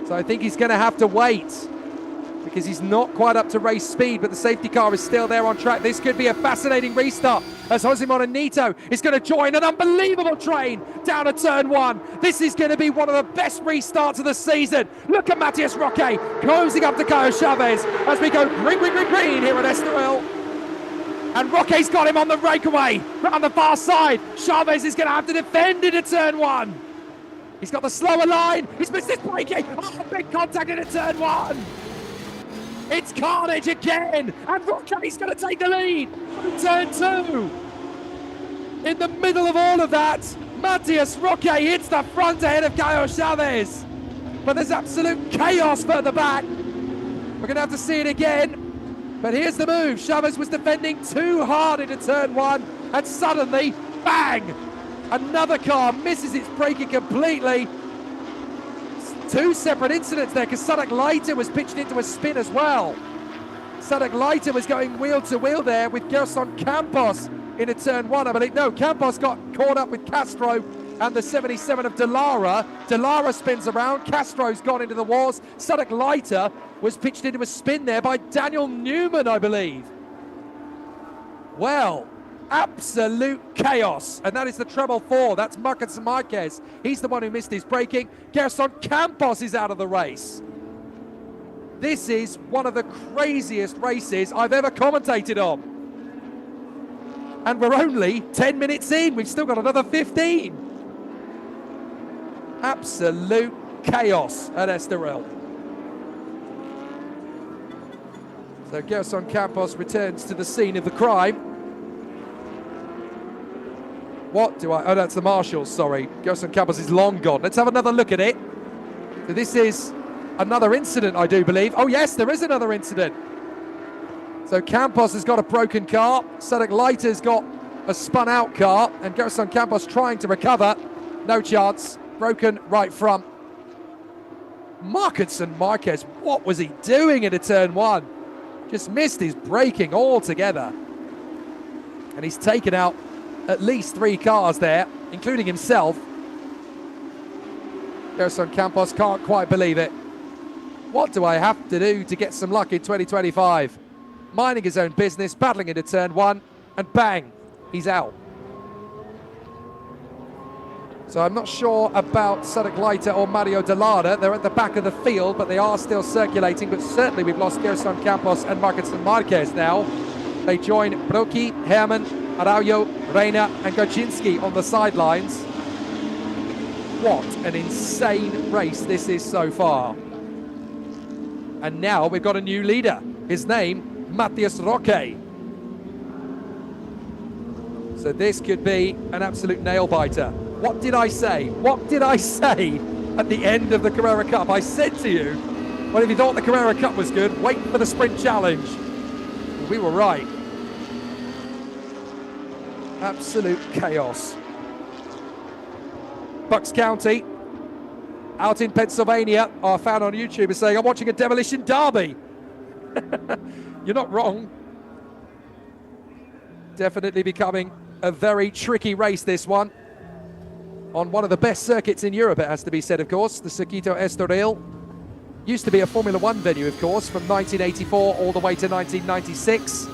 [SPEAKER 1] So I think he's going to have to wait because he's not quite up to race speed, but the safety car is still there on track. This could be a fascinating restart as Josimon Anito is going to join an unbelievable train down at turn one. This is going to be one of the best restarts of the season. Look at Matthias Roque closing up to Caio Chaves as we go green, green, green, green here at Estoril. And Roque's got him on the breakaway round the far side. Chaves is going to have to defend into turn one. He's got the slower line. He's missed his braking. Oh, big contact into turn one. It's carnage again. And Roque's going to take the lead from turn two. In the middle of all of that, Matthias Roque hits the front ahead of Caio Chaves. But there's absolute chaos further back. We're going to have to see it again. But here's the move. Chaves was defending too hard into turn one. And suddenly, bang! Another car misses its braking completely. Two separate incidents there because Sadek Leiter was pitched into a spin as well. Sadek Leiter was going wheel to wheel there with Gerson Campos into turn one, I believe. No, Campos got caught up with Castro and the 77 of Delara. Delara spins around. Castro's gone into the walls. Sadek Leiter was pitched into a spin there by Daniel Newman, I believe. Well, absolute chaos, and that is the treble four. That's Marcos Marquez. He's the one who missed his braking. Gerson Campos is out of the race. This is one of the craziest races I've ever commentated on. And we're only 10 minutes in. We've still got another 15. Absolute chaos at Estoril. So Gerson Campos returns to the scene of the crime. What do I... Oh, that's the marshals, sorry. Gerson Campos is long gone. Let's have another look at it. So this is another incident, I do believe. Oh, yes, there is another incident. So Campos has got a broken car. Sadek Leiter's got a spun-out car. And Gerson Campos trying to recover. No chance. Broken right front. Marcos Marquez, what was he doing into turn one? Just missed his braking altogether. And he's taken out at least three cars there, including himself. Gerson Campos can't quite believe it. What do I have to do to get some luck in 2025? Minding his own business, battling into turn one, and bang, he's out. So I'm not sure about Sadek Leiter or Mario Delara. They're at the back of the field, but they are still circulating. But certainly we've lost Gerson Campos and Marcos Marquez now. They join Broki, Herman, Araujo, Reina and Goczynski on the sidelines. What an insane race this is so far. And now we've got a new leader. His name, Matthias Roque. So this could be an absolute nail-biter. What did I say? What did I say at the end of the Carrera Cup? I said to you, well, if you thought the Carrera Cup was good, wait for the sprint challenge. We were right. Absolute chaos. Bucks County, out in Pennsylvania, our fan on YouTube is saying, I'm watching a demolition derby. You're not wrong. Definitely becoming a very tricky race, this one. On one of the best circuits in Europe, it has to be said, of course, the Circuito Estoril. Used to be a Formula One venue, of course, from 1984 all the way to 1996.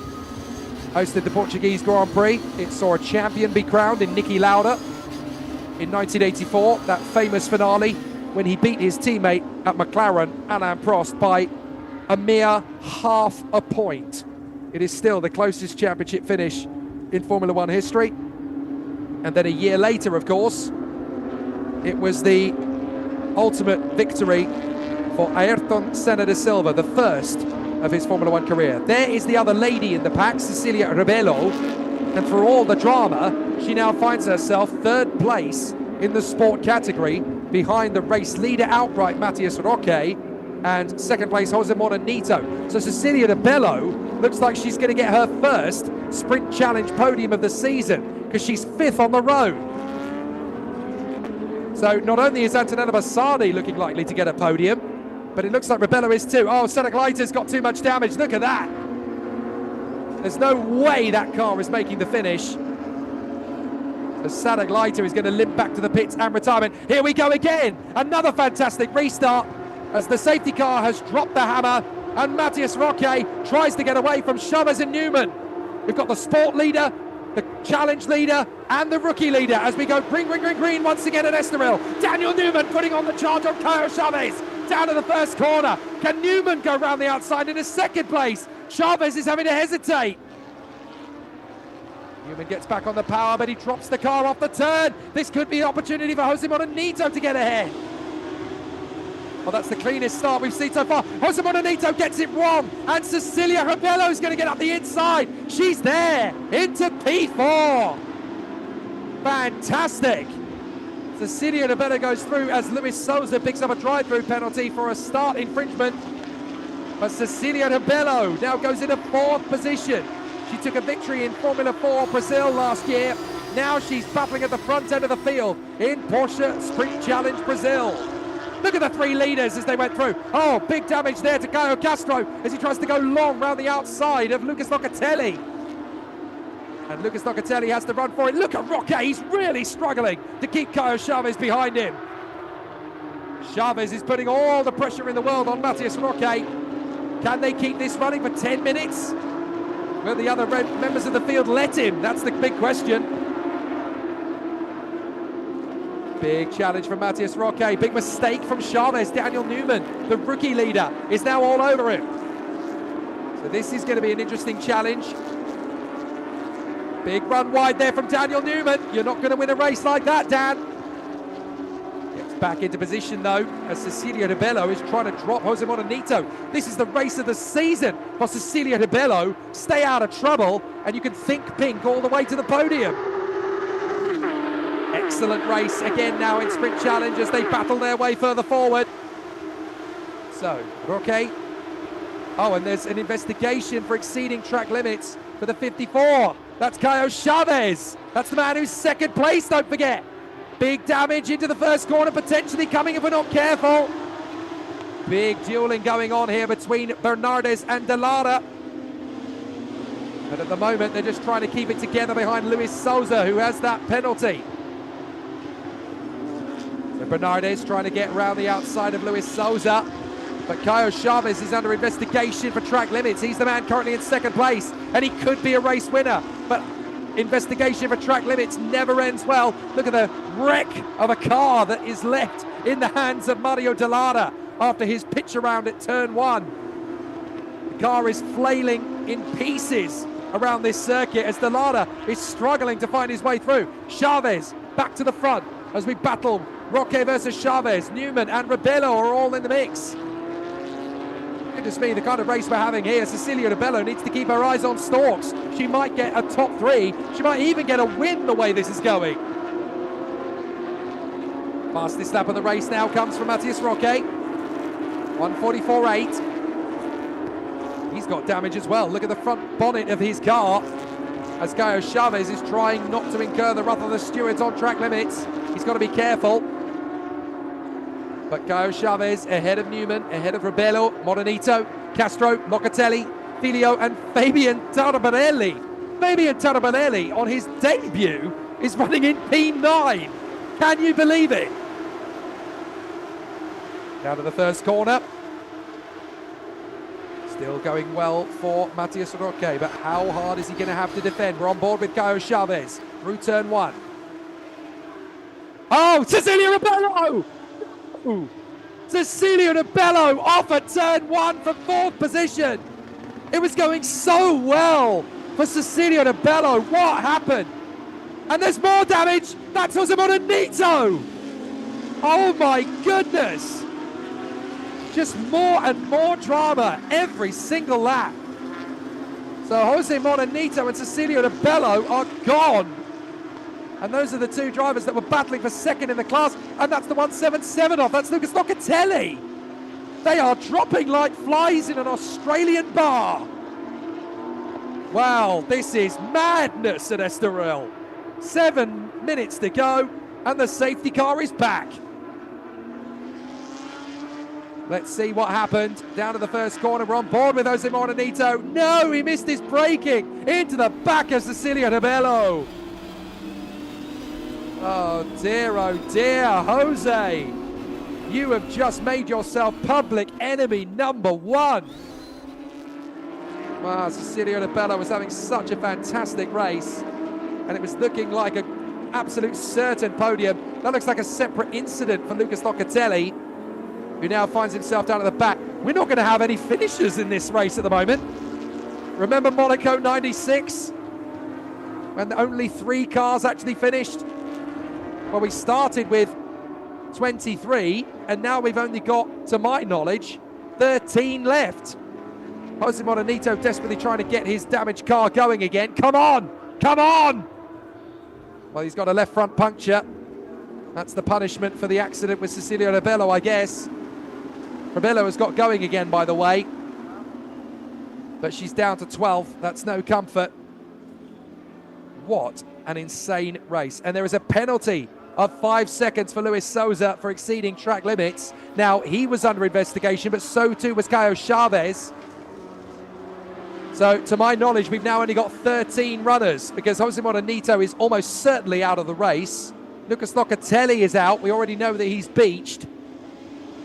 [SPEAKER 1] Hosted the Portuguese Grand Prix. It saw a champion be crowned in Niki Lauda in 1984, that famous finale when he beat his teammate at McLaren, Alain Prost, by a mere half a point. It is still the closest championship finish in Formula One history. And then a year later, of course, it was the ultimate victory for Ayrton Senna da Silva, the first of his Formula One career. There is the other lady in the pack, Cecilia Rebelo, and for all the drama, she now finds herself third place in the sport category behind the race leader outright, Matheus Roque, and second place, Jose Morenito. So Cecilia Rebelo looks like she's going to get her first Sprint Challenge podium of the season because she's fifth on the road. So not only is Antonella Bassani looking likely to get a podium, but it looks like Rebelo is too. Oh, Sadaglaiter's got too much damage. Look at that. There's no way that car is making the finish. So Sadaglaiter is going to limp back to the pits and retirement. Here we go again. Another fantastic restart as the safety car has dropped the hammer and Matheus Roque tries to get away from Chavez and Newman. We've got the sport leader, the challenge leader and the rookie leader as we go green, green, green, green once again at Estoril. Daniel Newman putting on the charge on Caio Chavez. Down to the first corner. Can Newman go round the outside in a second place? Chavez is having to hesitate. Newman gets back on the power, but he drops the car off the turn. This could be an opportunity for Jose Morenito to get ahead. Well, that's the cleanest start we've seen so far. Jose Morenito gets it wrong, and Cecilia Rebelo is going to get up the inside. She's there, into P4. Fantastic. Cecilia Rebelo goes through as Luis Souza picks up a drive-through penalty for a start infringement. But Cecilia Rebelo now goes into fourth position. She took a victory in Formula 4 Brazil last year. Now she's battling at the front end of the field in Porsche Sprint Challenge Brazil. Look at the three leaders as they went through. Oh, big damage there to Caio Castro as he tries to go long round the outside of Lucas Locatelli. And Lucas Locatelli has to run for it. Look at Roque, he's really struggling to keep Caio Chavez behind him. Chavez is putting all the pressure in the world on Matheus Roque. Can they keep this running for 10 minutes? Will the other members of the field let him? That's the big question. Big challenge from Matheus Roque. Big mistake from Chavez. Daniel Newman, the rookie leader, is now all over him. So this is going to be an interesting challenge. Big run wide there from Daniel Newman. You're not going to win a race like that, Dan. Gets back into position, though, as Cecilia Rebelo is trying to drop Jose Morenito. This is the race of the season for Cecilia Rebelo. Stay out of trouble, and you can think pink all the way to the podium. Excellent race again now in Sprint Challenge as they battle their way further forward. So, Roque. Oh, and there's an investigation for exceeding track limits for the 54. That's Caio Chavez. That's the man who's second place, don't forget. Big damage into the first corner, potentially coming if we're not careful. Big dueling going on here between Bernardes and Delara. But at the moment, they're just trying to keep it together behind Luis Souza, who has that penalty. So Bernardes trying to get around the outside of Luis Souza. But Caio Chavez is under investigation for track limits. He's the man currently in second place, and he could be a race winner. But investigation for track limits never ends well. Look at the wreck of a car that is left in the hands of Mario Delara after his pitch around at turn 1. The car is flailing in pieces around this circuit as Delara is struggling to find his way through. Chavez back to the front as we battle Roque versus Chavez. Newman and Rebelo are all in the mix. Goodness me, the kind of race we're having here. Cecilia Rebelo needs to keep her eyes on stalks. She might get a top 3. She might even get a win the way this is going. Fastest lap of the race now comes from Matheus Roque. 1:44.8. He's got damage as well. Look at the front bonnet of his car as Caio Chavez is trying not to incur the wrath of the stewards on track limits. He's got to be careful. But Caio Chavez ahead of Newman, ahead of Rebelo, Morenito, Castro, Locatelli, Filio and Fabian Tarabanelli. Fabian Tarabanelli on his debut is running in P9. Can you believe it? Down to the first corner. Still going well for Matias Roque, but how hard is he going to have to defend? We're on board with Caio Chavez through turn 1. Oh, Cecilio Rebello! Ooh. Cecilio Rebello off at turn 1 from 4th position. It was going so well for Cecilio Rebello. What happened? And there's more damage. That's Jose Morenito. Oh my goodness. Just more and more drama every single lap. So Jose Morenito and Cecilio Rebello are gone. And those are the two drivers that were battling for second in the class, and that's the 177 off. That's Lucas Locatelli. They are dropping like flies in an Australian bar. Wow, this is madness at Estoril. 7 minutes to go, and the safety car is back. Let's see what happened. Down to the first corner, we're on board with Jose Morenito. No, he missed his braking into the back of Cecilio Rebello. Oh dear, Jose. You have just made yourself public enemy number 1. Wow, Cecilio Rebello was having such a fantastic race, and it was looking like an absolute certain podium. That looks like a separate incident for Lucas Locatelli, who now finds himself down at the back. We're not going to have any finishers in this race at the moment. Remember Monaco 96? When only 3 cars actually finished? Well, we started with 23, and now we've only got, to my knowledge, 13 left. Jose Morenito desperately trying to get his damaged car going again. Come on! Come on! Well, he's got a left front puncture. That's the punishment for the accident with Cecilio Rebello, I guess. Rebello has got going again, by the way. But she's down to 12. That's no comfort. What an insane race. And there is a penalty of 5 seconds for Luis Souza for exceeding track limits. Now, he was under investigation, but so too was Caio Chavez. So, to my knowledge, we've now only got 13 runners, because Jose Morenito is almost certainly out of the race. Lucas Locatelli is out. We already know that he's beached.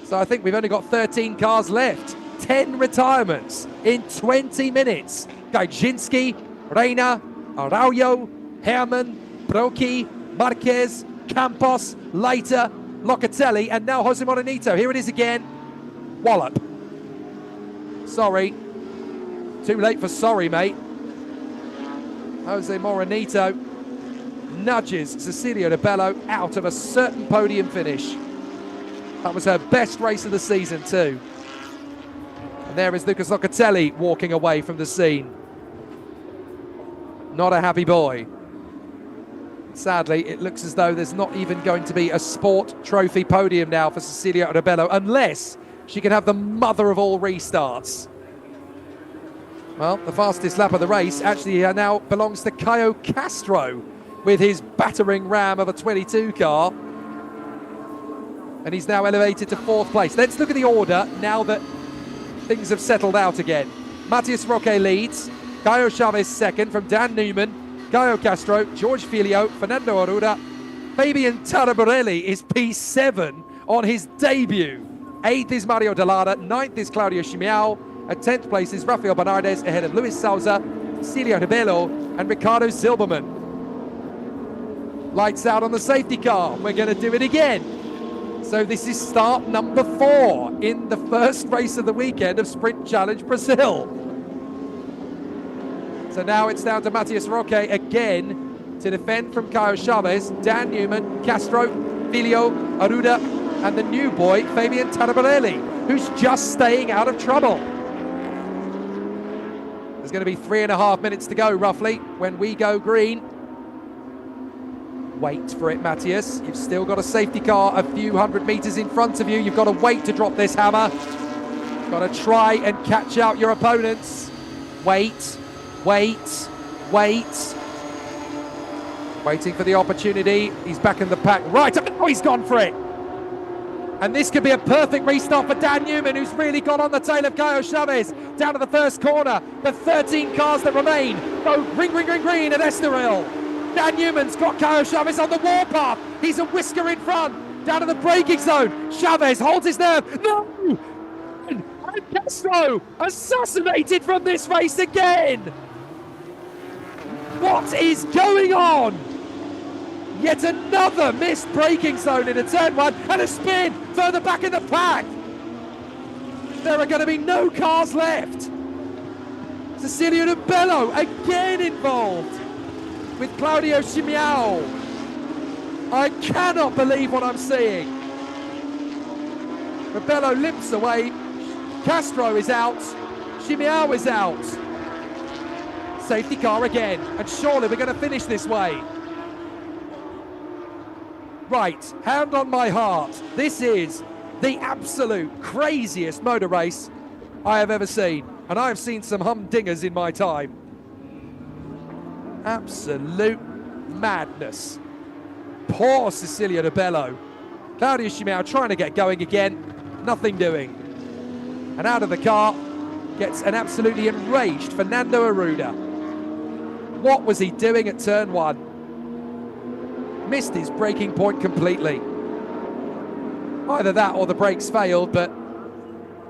[SPEAKER 1] So I think we've only got 13 cars left. 10 retirements in 20 minutes. Gajinski, Reina, Araujo, Herman, Brocchi, Marquez, Campos, Leiter, Locatelli, and now Jose Morenito. Here it is again. Wallop. Sorry. Too late for sorry, mate. Jose Morenito nudges Cecilio Rebello out of a certain podium finish. That was her best race of the season too. And there is Lucas Locatelli walking away from the scene. Not a happy boy. Sadly, it looks as though there's not even going to be a sport trophy podium now for Cecilio Rebello, unless she can have the mother of all restarts. Well, the fastest lap of the race actually now belongs to Caio Castro with his battering ram of a 22 car. And he's now elevated to 4th place. Let's look at the order now that things have settled out again. Matias Roque leads, Caio Chavez 2nd from Dan Newman, Caio Castro, George Filio, Fernando Arruda. Fabian Taraborelli is P7 on his debut. 8th is Mario Dallara, 9th is Claudio Chimiao, at 10th place is Rafael Bernardes ahead of Luis Souza, Cecilio Rebello and Ricardo Silberman. Lights out on the safety car. We're going to do it again. So this is start number 4 in the first race of the weekend of Sprint Challenge Brazil. So now it's down to Matias Roque again to defend from Caio Chavez, Dan Newman, Castro, Filio, Arruda, and the new boy, Fabian Taraborelli, who's just staying out of trouble. There's going to be 3.5 minutes to go, roughly, when we go green. Wait for it, Matthias. You've still got a safety car a few hundred meters in front of you. You've got to wait to drop this hammer. You've got to try and catch out your opponents. Wait, wait, wait. Waiting for the opportunity. He's back in the pack. Right, oh, he's gone for it. And this could be a perfect restart for Dan Newman, who's really gone on the tail of Caio Chavez. Down to the first corner. The 13 cars that remain go green, green, green, green at Estoril. Dan Newman's got Caio Chavez on the warpath. He's a whisker in front. Down to the braking zone. Chavez holds his nerve. No! And Castro assassinated from this race again. What is going on? Yet another missed braking zone in a turn one and a spin further back in the pack. There are going to be no cars left. Cecilio De Bello again involved with Claudio Chimiao. I cannot believe what I'm seeing. Rebello limps away. Castro is out. Chimiao is out. Safety car again. And surely we're going to finish this way. Right, hand on my heart. This is the absolute craziest motor race I have ever seen. And I have seen some humdingers in my time. Absolute madness. Poor Cecilio De Bello. Claudio Chimiao trying to get going again. Nothing doing. And out of the car gets an absolutely enraged Fernando Arruda. What was he doing at turn one? Missed his braking point completely. Either that or the brakes failed, but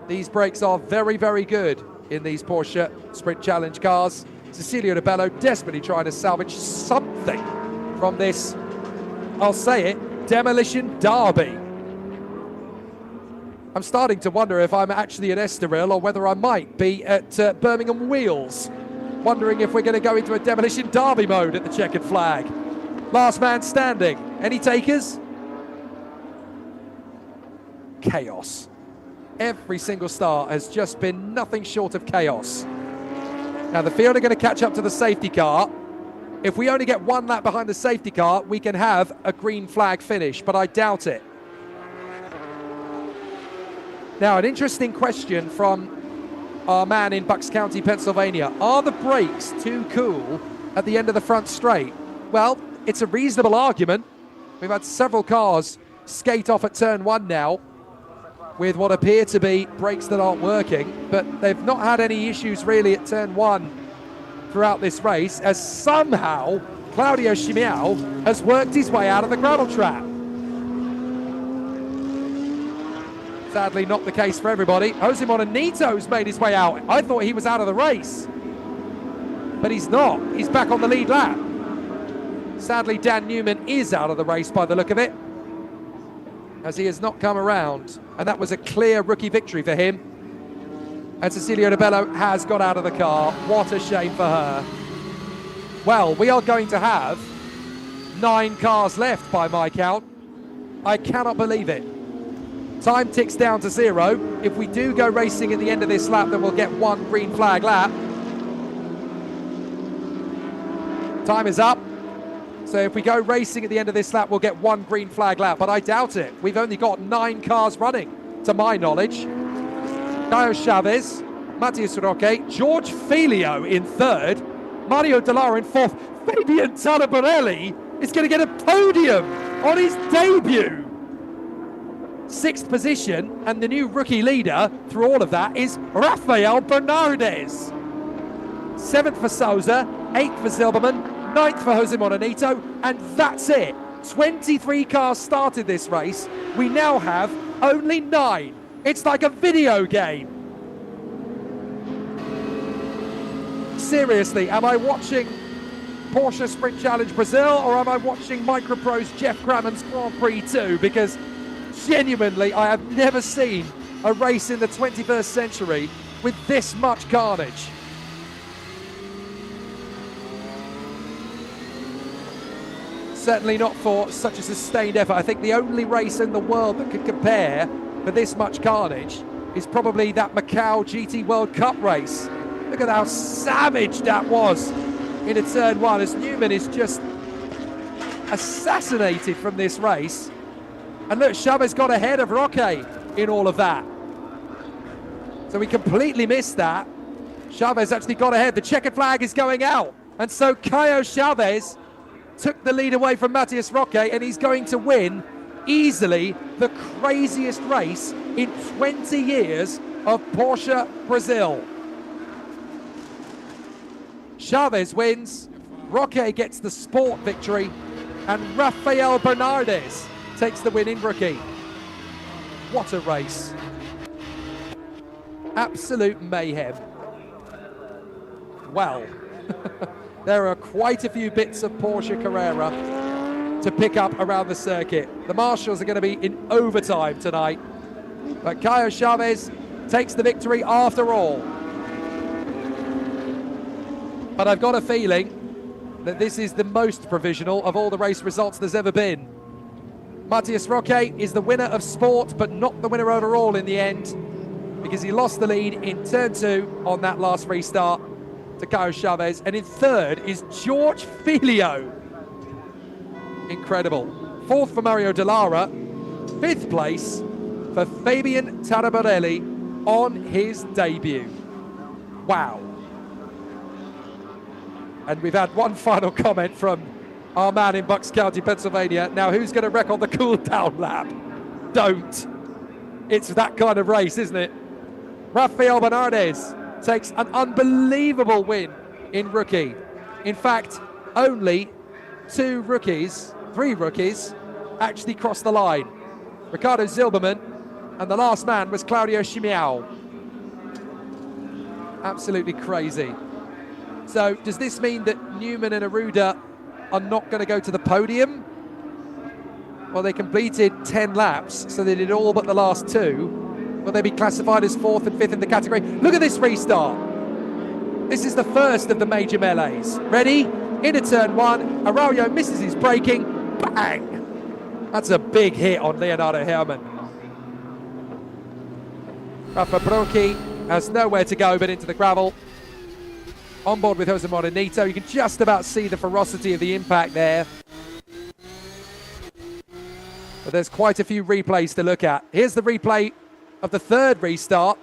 [SPEAKER 1] these brakes are very, very good in these Porsche Sprint Challenge cars. Cecilio De Bello desperately trying to salvage something from this, I'll say it, demolition derby. I'm starting to wonder if I'm actually at Estoril or whether I might be at Birmingham Wheels, wondering if we're going to go into a demolition derby mode at the checkered flag. Last man standing. Any takers? Chaos. Every single start has just been nothing short of chaos. Now the field are going to catch up to the safety car. If we only get one lap behind the safety car, we can have a green flag finish, but I doubt it. Now, an interesting question from our man in Bucks County, Pennsylvania. Are the brakes too cool at the end of the front straight? Well, it's a reasonable argument. We've had several cars skate off at turn one now with what appear to be brakes that aren't working, but they've not had any issues really at turn one throughout this race, as somehow Claudio Chimiao has worked his way out of the gravel trap. Sadly, not the case for everybody. Jose Monanito's made his way out. I thought he was out of the race, but he's not. He's back on the lead lap. Sadly, Dan Newman is out of the race by the look of it, as he has not come around, and that was a clear rookie victory for him. And Cecilio De Bello has got out of the car. What a shame for her. Well, we are going to have 9 cars left by my count. I cannot believe it. Time ticks down to 0. If we do go racing at the end of this lap, then we'll get 1 green flag lap. Time is up. So if we go racing at the end of this lap, we'll get 1 green flag lap, but I doubt it. We've only got 9 cars running, to my knowledge. Caio Chavez, Matthias Roque, George Filio in 3rd, Mario Dallara in 4th. Fabian Talabarelli is going to get a podium on his debut. 6th position, and the new rookie leader through all of that is Rafael Bernardes. 7th for Souza, 8th for Zilberman, 9th for Jose Monanito, and that's it. 23 cars started this race. We now have only 9. It's like a video game. Seriously, am I watching Porsche Sprint Challenge Brazil, or am I watching Micropro's Jeff Crammond's Grand Prix 2? Because genuinely, I have never seen a race in the 21st century with this much carnage. Certainly not for such a sustained effort. I think the only race in the world that could compare for this much carnage is probably that Macau GT World Cup race. Look at how savage that was in a turn one, as Newman is just assassinated from this race. And look, Chavez got ahead of Roque in all of that. So we completely missed that. Chavez actually got ahead. The checkered flag is going out. And so Caio Chavez took the lead away from Matthias Roque, and he's going to win easily the craziest race in 20 years of Porsche Brazil. Chavez wins, Roque gets the sport victory, and Rafael Bernardes takes the win in rookie. What a race. Absolute mayhem. Well, there are quite a few bits of Porsche Carrera to pick up around the circuit. The marshals are going to be in overtime tonight, but Caio Chavez takes the victory after all. But I've got a feeling that this is the most provisional of all the race results there's ever been. Matías Roque is the winner of sport, but not the winner overall in the end, because he lost the lead in turn 2 on that last restart to Caio Chavez. And in third is George Filio. Incredible. Fourth for Mario Dallara. Fifth place for Fabian Taraborelli on his debut. Wow. And we've had one final comment from our man in Bucks County, Pennsylvania. Now, who's going to wreck on the cool-down lap? Don't. It's that kind of race, isn't it? Rafael Bernardes takes an unbelievable win in rookie. In fact, only three rookies actually crossed the line. Ricardo Zilberman, and the last man was Claudio Chimiao. Absolutely crazy. So does this mean that Newman and Aruda are not going to go to the podium? Well, they completed 10 laps, so they did all but the last 2. Will they be classified as 4th and 5th in the category? Look at this restart. This is the first of the major melees. Ready? Into turn 1. Araujo misses his braking. Bang! That's a big hit on Leonardo Herrmann. Rafa Brocchi has nowhere to go but into the gravel. On board with Jose Morenito. You can just about see the ferocity of the impact there. But there's quite a few replays to look at. Here's the replay of the third restart.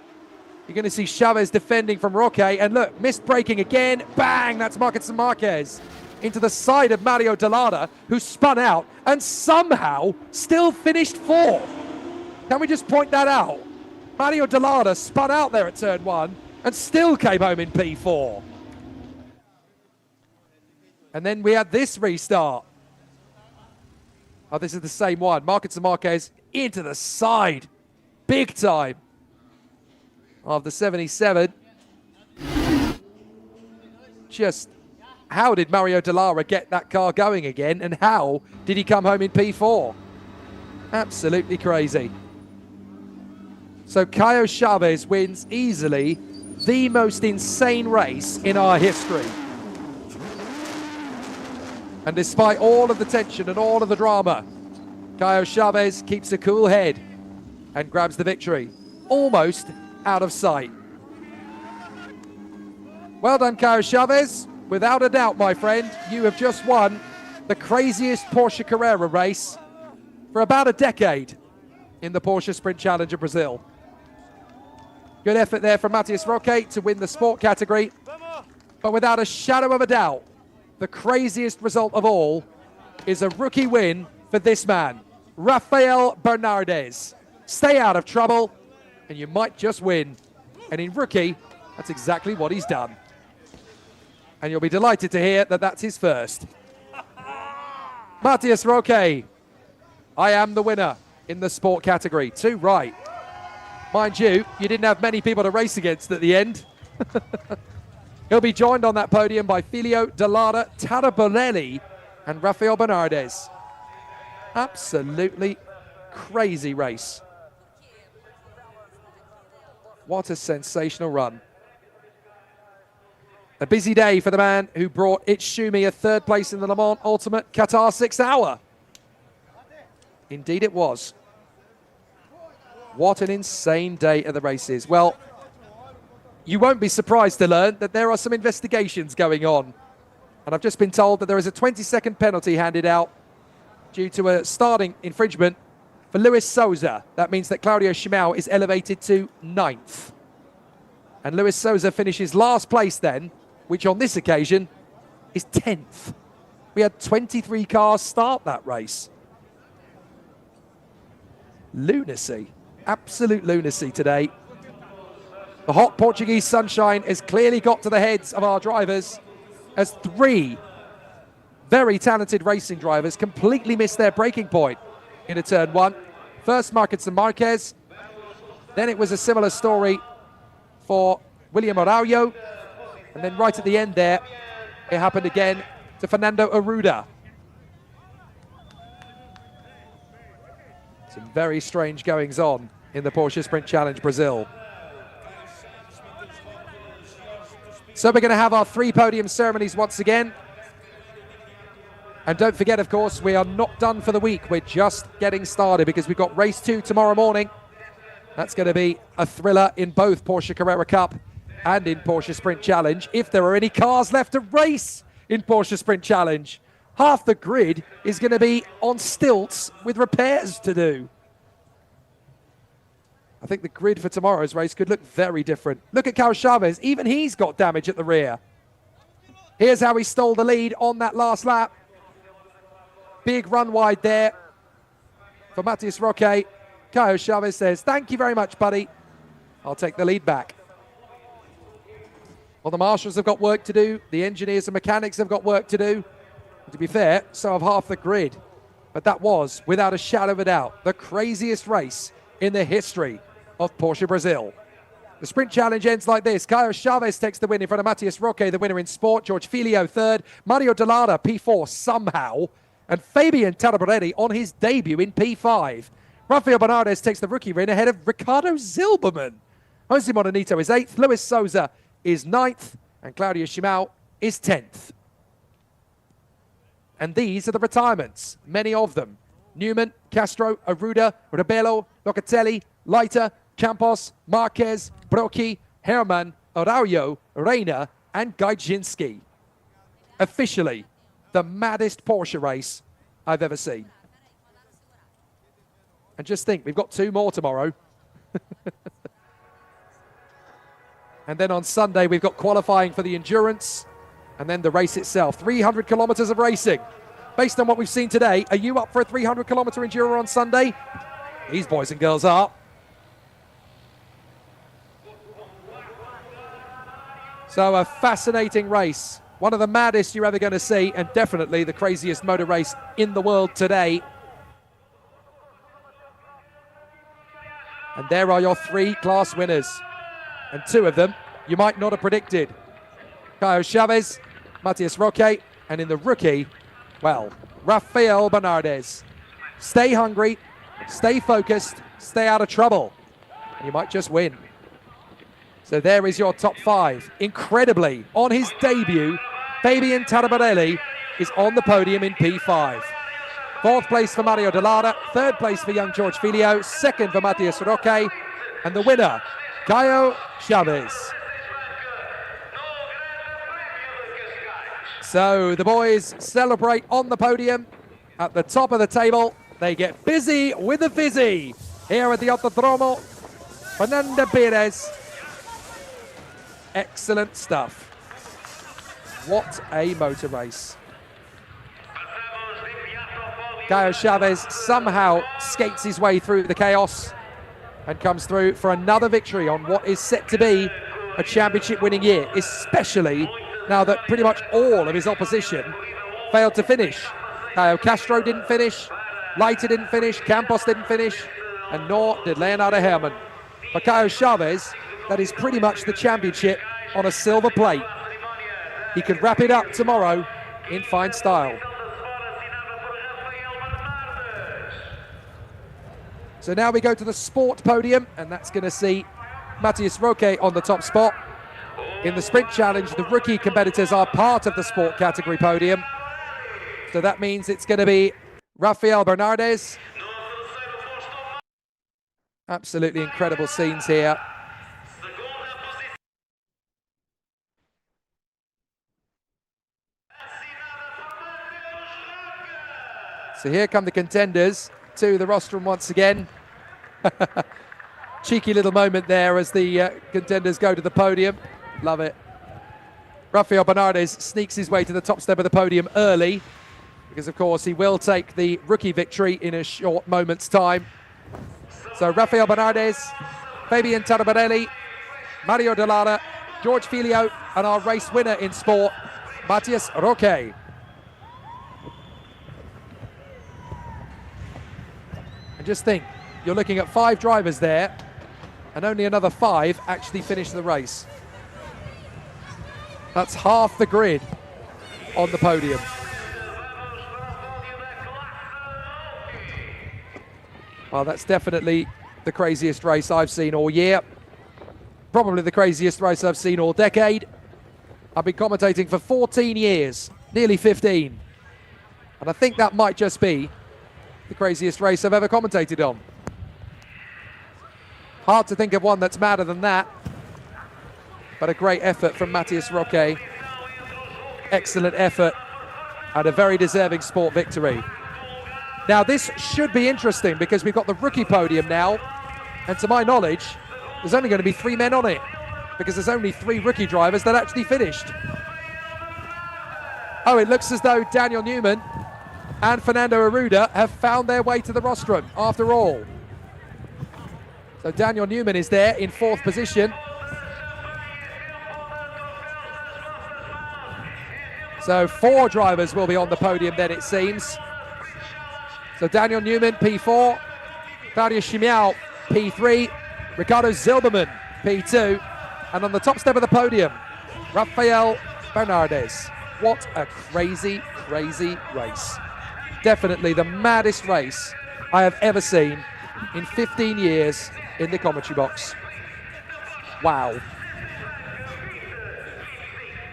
[SPEAKER 1] You're going to see Chavez defending from Roque, and look, missed braking again. Bang! That's Marcus Marquez into the side of Mario Dallara, who spun out and somehow still finished 4th. Can we just point that out? Mario Dallara spun out there at turn 1 and still came home in P4. And then we had this restart. Oh, this is the same one. Marcus Marquez into the side. Big time of the 77. Just how did Mario Dallara get that car going again, and how did he come home in P4? Absolutely crazy. So Caio Chavez wins easily the most insane race in our history. And despite all of the tension and all of the drama, Caio Chavez keeps a cool head and grabs the victory, almost out of sight. Well done, Caio Chavez. Without a doubt, my friend, you have just won the craziest Porsche Carrera race for about a decade in the Porsche Sprint Challenger Brazil. Good effort there from Matías Roque to win the sport category, but without a shadow of a doubt, the craziest result of all is a rookie win for this man, Rafael Bernardes. Stay out of trouble, and you might just win. And in rookie, that's exactly what he's done. And you'll be delighted to hear that that's his first. Matías Roque, I am the winner in the sport category. 2 right. Mind you, you didn't have many people to race against at the end. He'll be joined on that podium by Filio, Dallara, Taraborelli, and Rafael Bernardes. Absolutely crazy race. What a sensational run. A busy day for the man who brought Itsumi a 3rd place in the Le Mans Ultimate Qatar 6 Hour. Indeed it was. What an insane day at the races. Well, you won't be surprised to learn that there are some investigations going on. And I've just been told that there is a 20-second penalty handed out due to a starting infringement for Luis Souza. That means that Claudio Chimiao is elevated to 9th. And Luis Souza finishes last place then, which on this occasion is 10th. We had 23 cars start that race. Lunacy. Absolute lunacy today. The hot Portuguese sunshine has clearly got to the heads of our drivers as 3 very talented racing drivers completely missed their braking point in a turn 1. First Marcus Marquez, then it was a similar story for William Araujo. And then right at the end there, it happened again to Fernando Arruda. Some very strange goings on in the Porsche Sprint Challenge Brazil. So we're going to have our 3 podium ceremonies once again. And don't forget, of course, we are not done for the week. We're just getting started because we've got race 2 tomorrow morning. That's going to be a thriller in both Porsche Carrera Cup and in Porsche Sprint Challenge. If there are any cars left to race in Porsche Sprint Challenge, half the grid is going to be on stilts with repairs to do. I think the grid for tomorrow's race could look very different. Look at Carlos Chavez. Even he's got damage at the rear. Here's how he stole the lead on that last lap. Big run wide there for Matías Roque. Carlos Chavez says, thank you very much, buddy. I'll take the lead back. Well, the marshals have got work to do. The engineers and mechanics have got work to do. And to be fair, so have half the grid. But that was, without a shadow of a doubt, the craziest race in the history of Porsche Brazil. The Sprint Challenge ends like this. Carlos Chavez takes the win in front of Matías Roque, the winner in Sport. George Filio third. Mario Delara P4 somehow. And Fabian Taraborelli on his debut in P5. Rafael Bernardes takes the rookie win ahead of Ricardo Zilberman. Jose Morenito is 8th. Luis Souza is 9th. And Claudio Shimao is 10th. And these are the retirements, many of them. Newman, Castro, Arruda, Rebelo, Locatelli, Leiter, Campos, Marquez, Brocchi, Herman, Araujo, Reina, and Gajdzinski. Officially, the maddest Porsche race I've ever seen. And just think, we've got 2 more tomorrow. And then on Sunday, we've got qualifying for the endurance, and then the race itself. 300 kilometers of racing. Based on what we've seen today, are you up for a 300-kilometer enduro on Sunday? These boys and girls are. So a fascinating race. One of the maddest you're ever going to see, and definitely the craziest motor race in the world today. And there are your 3 class winners. And 2 of them you might not have predicted. Carlos Chavez, Matías Roque, and in the rookie, well, Rafael Bernardes. Stay hungry, stay focused, stay out of trouble. You might just win. So there is your top 5. Incredibly, on his debut, Fabian Taraborelli is on the podium in P5. 4th place for Mario Delara, 3rd place for young George Filio, 2nd for Matías Roque, and the winner, Carlos Chavez. So the boys celebrate on the podium at the top of the table. They get busy with the fizzy here at the Autodromo. Fernando Perez. Excellent stuff. What a motor race. Carlos Chavez somehow skates his way through the chaos and comes through for another victory on what is set to be a championship-winning year, especially now that pretty much all of his opposition failed to finish. Castro didn't finish, Leiter didn't finish, Campos didn't finish, and nor did Leonardo Herman. For Carlos Chavez, that is pretty much the championship on a silver plate. He could wrap it up tomorrow in fine style. So now we go to the sport podium, and that's going to see Matías Roque on the top spot. In the Sprint Challenge, the rookie competitors are part of the sport category podium. So that means it's going to be Rafael Bernardes. Absolutely incredible scenes here. So here come the contenders to the rostrum once again. Cheeky little moment there as the contenders go to the podium. Love it. Rafael Bernardes sneaks his way to the top step of the podium early because, of course, he will take the rookie victory in a short moment's time. So Rafael Bernardes, Fabian Taraborelli, Mario Delara, George Filio, and our race winner in sport, Matías Roque. And just think, you're looking at 5 drivers there and only another 5 actually finish the race. That's half the grid on the podium. Well, that's definitely the craziest race I've seen all year. Probably the craziest race I've seen all decade. I've been commentating for 14 years, nearly 15. And I think that might just be the craziest race I've ever commentated on. Hard to think of one that's madder than that. But a great effort from Matthias Roque. Excellent effort and a very deserving sport victory. Now this should be interesting because we've got the rookie podium now. And to my knowledge, there's only going to be 3 men on it because there's only 3 rookie drivers that actually finished. Oh, it looks as though Daniel Newman and Fernando Arruda have found their way to the rostrum after all. So Daniel Newman is there in 4th position. So 4 drivers will be on the podium then, it seems. So Daniel Newman, P4, Claudio Chimiao, P3, Ricardo Zilberman, P2, and on the top step of the podium, Rafael Bernardes. What a crazy, crazy race. Definitely the maddest race I have ever seen in 15 years in the commentary box. Wow.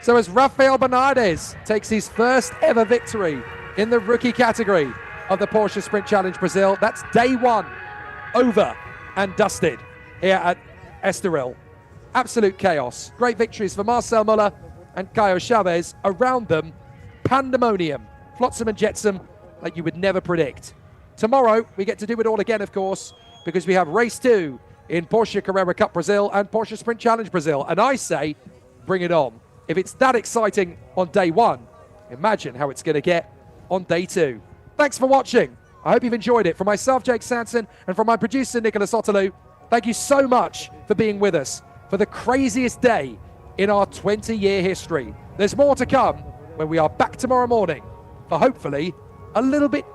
[SPEAKER 1] So as Rafael Bernardes takes his first ever victory in the rookie category of the Porsche Sprint Challenge Brazil, that's day 1 over and dusted here at Estoril. Absolute chaos. Great victories for Marcel Muller and Caio Chavez. Around them, pandemonium, flotsam and jetsam like you would never predict. Tomorrow, we get to do it all again, of course, because we have race 2 in Porsche Carrera Cup Brazil and Porsche Sprint Challenge Brazil. And I say, bring it on. If it's that exciting on day 1, imagine how it's going to get on day 2. Thanks for watching. I hope you've enjoyed it. From myself, Jake Sanson, and from my producer, Nicholas Otterloo, thank you so much for being with us for the craziest day in our 20-year history. There's more to come when we are back tomorrow morning for hopefully a little bit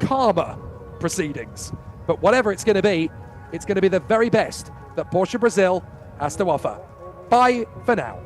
[SPEAKER 1] calmer proceedings. But whatever it's going to be the very best that Porsche Brazil has to offer. Bye for now.